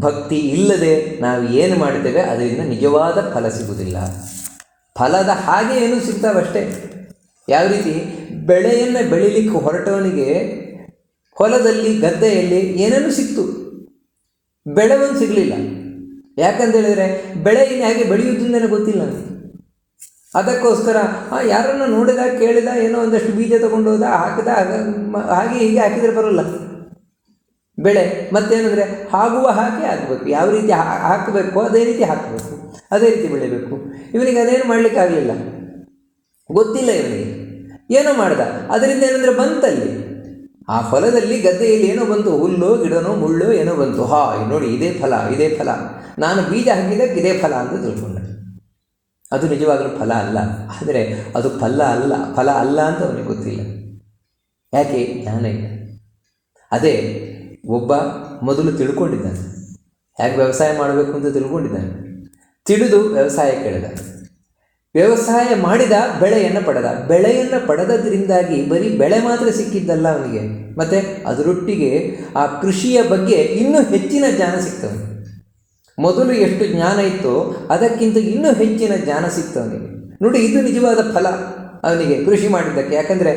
ಭಕ್ತಿ ಇಲ್ಲದೆ ನಾವು ಏನು ಮಾಡ್ತೇವೆ ಅದರಿಂದ ನಿಜವಾದ ಫಲ ಸಿಗುವುದಿಲ್ಲ. ಫಲದ ಹಾಗೆ ಏನೂ ಸಿಗ್ತಾವಷ್ಟೇ. ಯಾವ ರೀತಿ ಬೆಳೆಯನ್ನು ಬೆಳೀಲಿಕ್ಕೆ ಹೊರಟವನಿಗೆ ಹೊಲದಲ್ಲಿ ಗದ್ದೆಯಲ್ಲಿ ಏನೇನು ಸಿಕ್ತು, ಬೆಳೆವನ್ನು ಸಿಗಲಿಲ್ಲ. ಯಾಕಂತೇಳಿದರೆ ಬೆಳೆ ಇನ್ನು ಹೇಗೆ ಬೆಳೆಯುವುದರಿಂದನೇ ಗೊತ್ತಿಲ್ಲ ನನಗೆ. ಅದಕ್ಕೋಸ್ಕರ ಯಾರನ್ನು ನೋಡಿದ ಕೇಳಿದ, ಏನೋ ಒಂದಷ್ಟು ಬೀಜ ತೊಗೊಂಡು ಹೋದ, ಹಾಕಿದ, ಹಾಗೆ ಹೀಗೆ ಹಾಕಿದರೆ ಬರೋಲ್ಲ ಬೆಳೆ. ಮತ್ತೇನೆಂದರೆ ಆಗುವ ಹಾಗೆ ಆಗಬೇಕು, ಯಾವ ರೀತಿ ಹಾಕಬೇಕು ಅದೇ ರೀತಿ ಹಾಕಬೇಕು, ಅದೇ ರೀತಿ ಬೆಳಿಬೇಕು. ಇವನಿಗೆ ಅದೇನು ಮಾಡಲಿಕ್ಕಾಗಲಿಲ್ಲ, ಗೊತ್ತಿಲ್ಲ ಇವನಿಗೆ. ಏನೋ ಮಾಡ್ದ, ಅದರಿಂದ ಏನಂದರೆ ಬಂತಲ್ಲಿ ಆ ಹೊಲದಲ್ಲಿ ಗದ್ದೆಯಲ್ಲಿ ಏನೋ ಬಂತು, ಹುಲ್ಲೋ ಗಿಡನೋ ಮುಳ್ಳೋ ಏನೋ ಬಂತು. ನೋಡಿ ಇದೇ ಫಲ, ನಾನು ಬೀಜ ಹಾಕಿದ್ದಕ್ಕೆ ಇದೇ ಫಲ ಅಂತ ತಿಳ್ಕೊಂಡೆ. ಅದು ನಿಜವಾಗಲೂ ಫಲ ಅಲ್ಲ. ಆದರೆ ಅದು ಫಲ ಅಲ್ಲ ಅಂತ ಅವನಿಗೆ ಗೊತ್ತಿಲ್ಲ. ಯಾಕೆ? ಜ್ಞಾನ ಇಲ್ಲ. ಅದೇ ಒಬ್ಬ ಮೊದಲು ತಿಳ್ಕೊಂಡಿದ್ದಾನೆ, ಹೇಗೆ ವ್ಯವಸಾಯ ಮಾಡಬೇಕು ಅಂತ ತಿಳ್ಕೊಂಡಿದ್ದಾನೆ, ತಿಳಿದು ವ್ಯವಸಾಯ ಕೇಳಿದ, ವ್ಯವಸಾಯ ಮಾಡಿದ, ಬೆಳೆಯನ್ನು ಪಡೆದದ್ರಿಂದಾಗಿ ಬರೀ ಬೆಳೆ ಮಾತ್ರ ಸಿಕ್ಕಿದ್ದಲ್ಲ ಅವನಿಗೆ, ಮತ್ತು ಅದರೊಟ್ಟಿಗೆ ಆ ಕೃಷಿಯ ಬಗ್ಗೆ ಇನ್ನೂ ಹೆಚ್ಚಿನ ಜ್ಞಾನ ಸಿಗ್ತವನಿಗೆ. ಮೊದಲು ಎಷ್ಟು ಜ್ಞಾನ ಇತ್ತೋ ಅದಕ್ಕಿಂತ ಇನ್ನೂ ಹೆಚ್ಚಿನ ಜ್ಞಾನ ಸಿಗ್ತವನಿಗೆ. ನೋಡಿ, ಇದು ನಿಜವಾದ ಫಲ ಅವನಿಗೆ ಕೃಷಿ ಮಾಡಿದ್ದಕ್ಕೆ. ಯಾಕಂದರೆ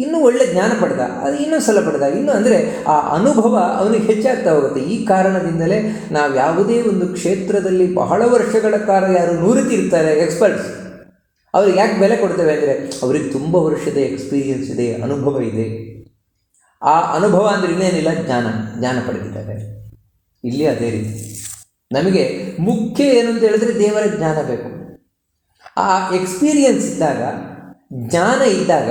ಇನ್ನೂ ಒಳ್ಳೆ ಜ್ಞಾನ ಪಡೆದ, ಅದು ಇನ್ನೊಂದು ಸಲ ಪಡೆದ, ಇನ್ನೂ ಅಂದರೆ ಆ ಅನುಭವ ಅವನಿಗೆ ಹೆಚ್ಚಾಗ್ತಾ ಹೋಗುತ್ತೆ. ಈ ಕಾರಣದಿಂದಲೇ ನಾವು ಯಾವುದೇ ಒಂದು ಕ್ಷೇತ್ರದಲ್ಲಿ ಬಹಳ ವರ್ಷಗಳ ಕಾಲ ಯಾರು ನುರಿತಿರ್ತಾರೆ, ಎಕ್ಸ್ಪರ್ಟ್ಸ್, ಅವ್ರಿಗೆ ಯಾಕೆ ಬೆಲೆ ಕೊಡ್ತೇವೆ ಅಂದರೆ ಅವ್ರಿಗೆ ತುಂಬ ವರ್ಷದ ಎಕ್ಸ್ಪೀರಿಯನ್ಸ್ ಇದೆ, ಅನುಭವ ಇದೆ. ಆ ಅನುಭವ ಅಂದರೆ ಇನ್ನೇನಿಲ್ಲ, ಜ್ಞಾನ ಪಡೆದಿದ್ದಾರೆ. ಇಲ್ಲಿ ಅದೇ ರೀತಿ ನಮಗೆ ಮುಖ್ಯ ಏನು ಅಂತ ಹೇಳಿದ್ರೆ ದೇವರ ಜ್ಞಾನ ಬೇಕು. ಆ ಎಕ್ಸ್ಪೀರಿಯನ್ಸ್ ಇದ್ದಾಗ, ಜ್ಞಾನ ಇದ್ದಾಗ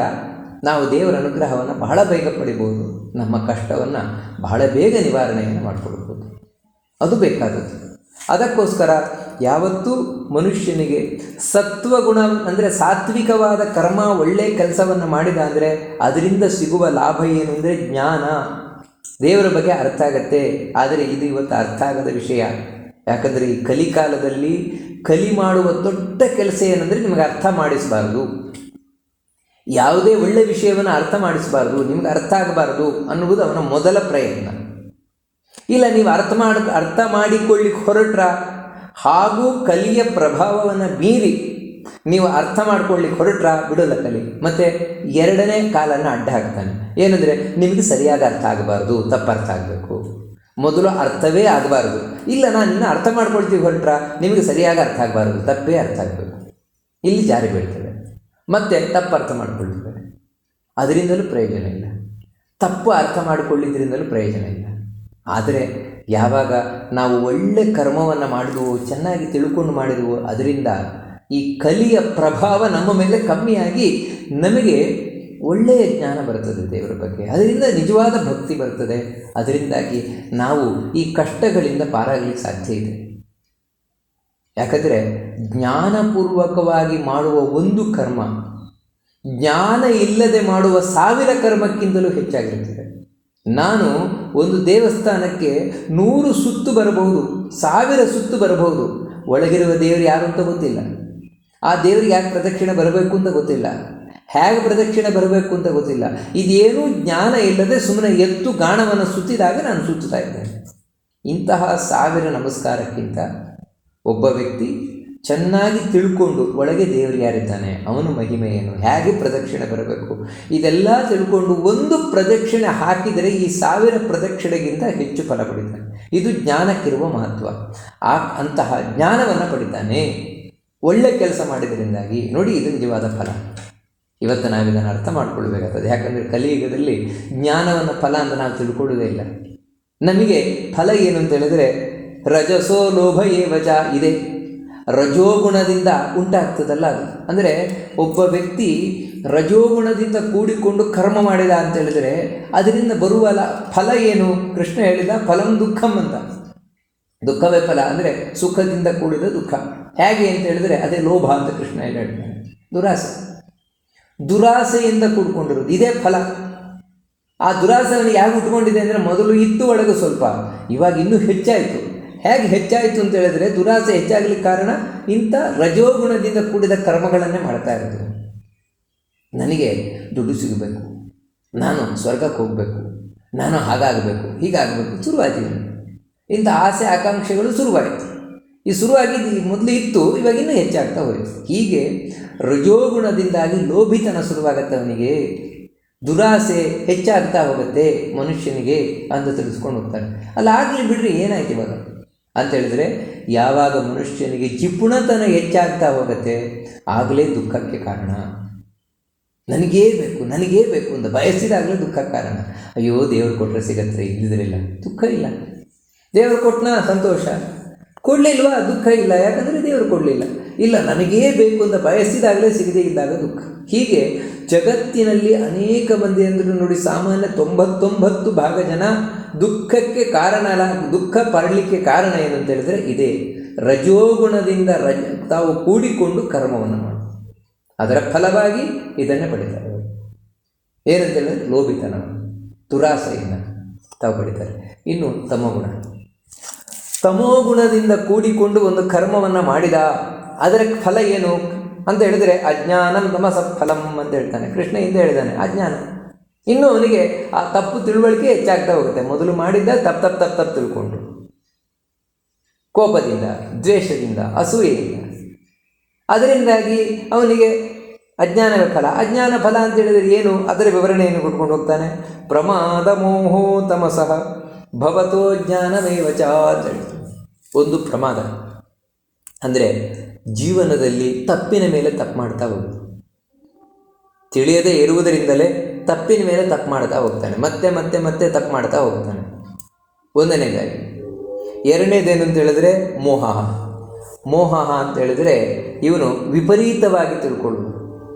ನಾವು ದೇವರ ಅನುಗ್ರಹವನ್ನು ಬಹಳ ಬೇಗ ಪಡಿಬೋದು, ನಮ್ಮ ಕಷ್ಟವನ್ನು ಬಹಳ ಬೇಗ ನಿವಾರಣೆಯನ್ನು ಮಾಡಿಕೊಡ್ಬೋದು. ಅದು ಬೇಕಾದದ್ದು. ಅದಕ್ಕೋಸ್ಕರ ಯಾವತ್ತೂ ಮನುಷ್ಯನಿಗೆ ಸತ್ವಗುಣ ಅಂದರೆ ಸಾತ್ವಿಕವಾದ ಕರ್ಮ, ಒಳ್ಳೆಯ ಕೆಲಸವನ್ನು ಮಾಡಿದ ಅಂದರೆ ಅದರಿಂದ ಸಿಗುವ ಲಾಭ ಏನು ಅಂದರೆ ಜ್ಞಾನ, ದೇವರ ಬಗ್ಗೆ ಅರ್ಥ ಆಗತ್ತೆ. ಆದರೆ ಇದು ಇವತ್ತು ಅರ್ಥ ಆಗದ ವಿಷಯ. ಯಾಕಂದರೆ ಈ ಕಲಿಕಾಲದಲ್ಲಿ ಕಲಿ ಮಾಡುವ ದೊಡ್ಡ ಕೆಲಸ ಏನಂದರೆ ನಿಮಗೆ ಅರ್ಥ ಮಾಡಿಸಬಾರ್ದು, ಯಾವುದೇ ಒಳ್ಳೆಯ ವಿಷಯವನ್ನು ಅರ್ಥ ಮಾಡಿಸಬಾರ್ದು, ನಿಮಗೆ ಅರ್ಥ ಆಗಬಾರ್ದು ಅನ್ನುವುದು ಅವನ ಮೊದಲ ಪ್ರಯತ್ನ. ಇಲ್ಲ, ನೀವು ಅರ್ಥ ಮಾಡಿಕೊಳ್ಳಿಕ್ಕೆ ಹೊರಟ್ರ ಹಾಗೂ ಕಲಿಯ ಪ್ರಭಾವವನ್ನು ಮೀರಿ ನೀವು ಅರ್ಥ ಮಾಡ್ಕೊಳ್ಳಿಕ್ಕೆ ಹೊರಟ್ರ ಬಿಡೋಲ್ಲ ಕಲಿ. ಮತ್ತು ಎರಡನೇ ಕಾಲನ್ನು ಅಡ್ಡ ಹಾಕ್ತಾನೆ. ಏನಂದರೆ ನಿಮಗೆ ಸರಿಯಾಗಿ ಅರ್ಥ ಆಗಬಾರ್ದು, ತಪ್ಪು ಅರ್ಥ ಆಗಬೇಕು. ಮೊದಲು ಅರ್ಥವೇ ಆಗಬಾರ್ದು. ಇಲ್ಲ, ನಾನು ಇನ್ನೂ ಅರ್ಥ ಮಾಡ್ಕೊಳ್ತೀವಿ ಹೊರಟ್ರ ನಿಮಗೆ ಸರಿಯಾಗಿ ಅರ್ಥ ಆಗಬಾರ್ದು, ತಪ್ಪೇ ಅರ್ಥ ಆಗಬೇಕು. ಇಲ್ಲಿ ಜಾರಿ ಬೀಳ್ತದೆ. ಮತ್ತೆ ತಪ್ಪು ಅರ್ಥ ಮಾಡಿಕೊಳ್ಳಿದ್ದಾರೆ, ಅದರಿಂದಲೂ ಪ್ರಯೋಜನ ಇಲ್ಲ. ತಪ್ಪು ಅರ್ಥ ಮಾಡಿಕೊಳ್ಳಿದ್ರಿಂದಲೂ ಪ್ರಯೋಜನ ಇಲ್ಲ. ಆದರೆ ಯಾವಾಗ ನಾವು ಒಳ್ಳೆ ಕರ್ಮವನ್ನು ಮಾಡಿದೆವು, ಚೆನ್ನಾಗಿ ತಿಳ್ಕೊಂಡು ಮಾಡಿದೆವು, ಅದರಿಂದ ಈ ಕಲಿಯ ಪ್ರಭಾವ ನಮ್ಮ ಮೇಲೆ ಕಮ್ಮಿಯಾಗಿ ನಮಗೆ ಒಳ್ಳೆಯ ಜ್ಞಾನ ಬರ್ತದೆ ದೇವರ ಬಗ್ಗೆ. ಅದರಿಂದ ನಿಜವಾದ ಭಕ್ತಿ ಬರ್ತದೆ. ಅದರಿಂದಾಗಿ ನಾವು ಈ ಕಷ್ಟಗಳಿಂದ ಪಾರಾಗಲಿಕ್ಕೆ ಸಾಧ್ಯ ಇದೆ. ಯಾಕಂದರೆ ಜ್ಞಾನಪೂರ್ವಕವಾಗಿ ಮಾಡುವ ಒಂದು ಕರ್ಮ ಜ್ಞಾನ ಇಲ್ಲದೆ ಮಾಡುವ 1000 ಕರ್ಮಕ್ಕಿಂತಲೂ ಹೆಚ್ಚಾಗಿರುತ್ತದೆ. ನಾನು ಒಂದು ದೇವಸ್ಥಾನಕ್ಕೆ 100 ಸುತ್ತು ಬರಬಹುದು, 1000 ಸುತ್ತು ಬರಬಹುದು. ಒಳಗಿರುವ ದೇವರು ಯಾರು ಅಂತ ಗೊತ್ತಿಲ್ಲ, ಆ ದೇವರಿಗೆ ಯಾಕೆ ಪ್ರದಕ್ಷಿಣೆ ಬರಬೇಕು ಅಂತ ಗೊತ್ತಿಲ್ಲ, ಹೇಗೆ ಪ್ರದಕ್ಷಿಣೆ ಬರಬೇಕು ಅಂತ ಗೊತ್ತಿಲ್ಲ. ಇದೇನೂ ಜ್ಞಾನ ಇಲ್ಲದೆ ಸುಮ್ಮನೆ ಎತ್ತು ಗಾಣವನ್ನು ಸುತ್ತಿದಾಗ ನಾನು ಸುತ್ತುತ್ತಾ ಇದ್ದೇನೆ. ಇಂತಹ 1000 ನಮಸ್ಕಾರಕ್ಕಿಂತ ಒಬ್ಬ ವ್ಯಕ್ತಿ ಚೆನ್ನಾಗಿ ತಿಳ್ಕೊಂಡು ಒಳಗೆ ದೇವರು ಯಾರಿದ್ದಾನೆ, ಅವನು ಮಹಿಮೆ ಏನು, ಹೇಗೆ ಪ್ರದಕ್ಷಿಣೆ ಬರಬೇಕು, ಇದೆಲ್ಲ ತಿಳ್ಕೊಂಡು ಒಂದು ಪ್ರದಕ್ಷಿಣೆ ಹಾಕಿದರೆ ಈ 1000 ಪ್ರದಕ್ಷಿಣೆಗಿಂತ ಹೆಚ್ಚು ಫಲ ಪಡಿತಾನೆ. ಇದು ಜ್ಞಾನಕ್ಕಿರುವ ಮಹತ್ವ. ಅಂತಹ ಜ್ಞಾನವನ್ನು ಪಡಿತಾನೆ ಒಳ್ಳೆ ಕೆಲಸ ಮಾಡಿದ್ರಿಂದಾಗಿ. ನೋಡಿ, ಇದು ನಿಜವಾದ ಫಲ. ಇವತ್ತು ನಾವಿದನ್ನು ಅರ್ಥ ಮಾಡ್ಕೊಳ್ಬೇಕಾಗ್ತದೆ. ಯಾಕಂದರೆ ಕಲಿಯುಗದಲ್ಲಿ ಜ್ಞಾನವನ್ನು ಫಲ ಅಂತ ನಾವು ತಿಳ್ಕೊಳ್ಳೋದೇ ಇಲ್ಲ. ನಮಗೆ ಫಲ ಏನು ಅಂತ ಹೇಳಿದರೆ ರಜಸೋ ಲೋಭ ಏವಚ ಇದೆ, ರಜೋಗುಣದಿಂದ ಉಂಟಾಗ್ತದಲ್ಲ ಅದು. ಅಂದರೆ ಒಬ್ಬ ವ್ಯಕ್ತಿ ರಜೋಗುಣದಿಂದ ಕೂಡಿಕೊಂಡು ಕರ್ಮ ಮಾಡಿದ ಅಂತ ಹೇಳಿದರೆ ಅದರಿಂದ ಬರುವ ಫಲ ಏನು? ಕೃಷ್ಣ ಹೇಳಿದ ಫಲಂ ದುಃಖಂ ಅಂತ. ದುಃಖವೇ ಫಲ, ಅಂದರೆ ಸುಖದಿಂದ ಕೂಡಿದ ದುಃಖ. ಹೇಗೆ ಅಂತ ಹೇಳಿದರೆ ಅದೇ ಲೋಭ ಅಂತ ಕೃಷ್ಣ ಹೇಳ್ತಾನೆ. ದುರಾಸೆಯಿಂದ ಕೂಡ್ಕೊಂಡಿರೋದು ಇದೇ ಫಲ. ಆ ದುರಾಸೆ ಅವನಿಗೆ ಹೇಗೆ ಉಟ್ಕೊಂಡಿದೆ ಅಂದರೆ ಮೊದಲು ಇತ್ತು ಒಳಗೆ ಸ್ವಲ್ಪ, ಇವಾಗ ಇನ್ನೂ ಹೆಚ್ಚಾಯಿತು. ಹೇಗೆ ಹೆಚ್ಚಾಯಿತು ಅಂತ ಹೇಳಿದ್ರೆ ದುರಾಸೆ ಹೆಚ್ಚಾಗಲಿಕ್ಕೆ ಕಾರಣ ಇಂಥ ರಜೋಗುಣದಿಂದ ಕೂಡಿದ ಕರ್ಮಗಳನ್ನೇ ಮಾಡ್ತಾ ಇರೋದು. ನನಗೆ ದುಡ್ಡು ಸಿಗಬೇಕು, ನಾನು ಸ್ವರ್ಗಕ್ಕೆ ಹೋಗಬೇಕು, ನಾನು ಹಾಗಾಗಬೇಕು, ಹೀಗಾಗಬೇಕು, ಶುರುವಾಯಿತು. ಇಂಥ ಆಸೆ ಆಕಾಂಕ್ಷೆಗಳು ಶುರುವಾಯಿತು. ಈ ಶುರುವಾಗಿದ್ದು ಮೊದಲು ಇತ್ತು, ಇವಾಗ ಇನ್ನೂ ಹೆಚ್ಚಾಗ್ತಾ ಹೋಯಿತು. ಹೀಗೆ ರಜೋಗುಣದಿಂದಾಗಿ ಲೋಭಿತನ ಶುರುವಾಗತ್ತೆ, ಅವನಿಗೆ ದುರಾಸೆ ಹೆಚ್ಚಾಗ್ತಾ ಹೋಗುತ್ತೆ ಮನುಷ್ಯನಿಗೆ ಅಂತ ತಿಳಿಸ್ಕೊಂಡು ಹೋಗ್ತಾರೆ. ಅಲ್ಲ, ಆಗಲಿ ಬಿಡ್ರಿ, ಏನಾಯ್ತು ಇವಾಗ ಅಂತ ಹೇಳಿದರೆ, ಯಾವಾಗ ಮನುಷ್ಯನಿಗೆ ಜಿಪುಣತನ ಹೆಚ್ಚಾಗ್ತಾ ಹೋಗುತ್ತೆ ಆಗಲೇ ದುಃಖಕ್ಕೆ ಕಾರಣ. ನನಗೇ ಬೇಕು ಅಂತ ಬಯಸಿದಾಗಲೇ ದುಃಖಕ್ಕೆ ಕಾರಣ. ಅಯ್ಯೋ, ದೇವರು ಕೊಟ್ಟರೆ ಸಿಗತ್ತೆ, ಇಲ್ಲದಿರಲಿಲ್ಲ ದುಃಖ ಇಲ್ಲ. ದೇವರು ಕೊಟ್ಟನ ಸಂತೋಷ, ಕೊಡಲಿಲ್ವಾ ದುಃಖ ಇಲ್ಲ. ಯಾಕಂದರೆ ದೇವರು ಕೊಡಲಿಲ್ಲ. ಇಲ್ಲ, ನನಗೇ ಬೇಕು ಅಂತ ಬಯಸಿದಾಗಲೇ ಸಿಗದೇ ಇದ್ದಾಗ ದುಃಖ. ಹೀಗೆ ಜಗತ್ತಿನಲ್ಲಿ ಅನೇಕ ಮಂದಿ ಅಂದರೂ ನೋಡಿ, ಸಾಮಾನ್ಯ 99% ಜನ ದುಃಖಕ್ಕೆ ಕಾರಣ ಅಲ್ಲ. ದುಃಖ ಪಡಲಿಕ್ಕೆ ಕಾರಣ ಏನಂತ ಹೇಳಿದ್ರೆ ಇದೇ ರಜೋಗುಣದಿಂದ ತಾವು ಕೂಡಿಕೊಂಡು ಕರ್ಮವನ್ನು ಮಾಡಿ ಅದರ ಫಲವಾಗಿ ಇದನ್ನೇ ಪಡಿತಾರೆ. ಏನಂತ ಹೇಳಿದ್ರೆ ಲೋಭಿತನ, ದುರಾಸೆಯನ್ನು ತಾವು ಪಡಿತಾರೆ. ಇನ್ನು ತಮೋಗುಣದಿಂದ ಕೂಡಿಕೊಂಡು ಒಂದು ಕರ್ಮವನ್ನು ಮಾಡಿದ, ಅದರ ಫಲ ಏನು ಅಂತ ಹೇಳಿದರೆ ಅಜ್ಞಾನಂ ತಮಸ ಫಲಂ ಅಂತ ಹೇಳ್ತಾನೆ ಕೃಷ್ಣ. ಹಿಂದೆ ಹೇಳಿದ್ದಾನೆ ಅಜ್ಞಾನ. ಇನ್ನು ಅವನಿಗೆ ಆ ತಪ್ಪು ತಿಳುವಳಿಕೆ ಹೆಚ್ಚಾಗ್ತಾ ಹೋಗುತ್ತೆ. ಮೊದಲು ಮಾಡಿದ್ದ ತಪ್ಪು ತಿಳ್ಕೊಂಡು, ಕೋಪದಿಂದ, ದ್ವೇಷದಿಂದ, ಅಸೂಯೆಯಿಂದ, ಅದರಿಂದಾಗಿ ಅವನಿಗೆ ಅಜ್ಞಾನವೇ ಫಲ. ಅಜ್ಞಾನ ಫಲ ಅಂತ ಹೇಳಿದರೆ ಏನು, ಅದರ ವಿವರಣೆಯನ್ನು ಕೊಟ್ಕೊಂಡು ಹೋಗ್ತಾನೆ. ಪ್ರಮಾದ ಮೋಹೋ ತಮಸಃ ಭವತೋ ಜ್ಞಾನಮೇವಚ ಅಂತ ಹೇಳ್ತಾನೆ. ಒಂದು ಪ್ರಮಾದ ಅಂದರೆ ಜೀವನದಲ್ಲಿ ತಪ್ಪಿನ ಮೇಲೆ ತಪ್ಪು ಮಾಡ್ತಾ ಹೋಗುದು, ತಿಳಿಯದೇ ಇರುವುದರಿಂದಲೇ ತಪ್ಪಿನ ಮೇಲೆ ತಪ್ಪು ಮಾಡ್ತಾ ಹೋಗ್ತಾನೆ. ಮತ್ತೆ ತಪ್ಪು ಮಾಡ್ತಾ ಹೋಗ್ತಾನೆ. ಒಂದನೇದಾಗಿ. ಎರಡನೇದೇನು ಅಂತ ಹೇಳಿದ್ರೆ ಮೋಹ ಅಂತ ಹೇಳಿದರೆ ಇವನು ವಿಪರೀತವಾಗಿ ತಿಳ್ಕೊಳ್ಳೋದು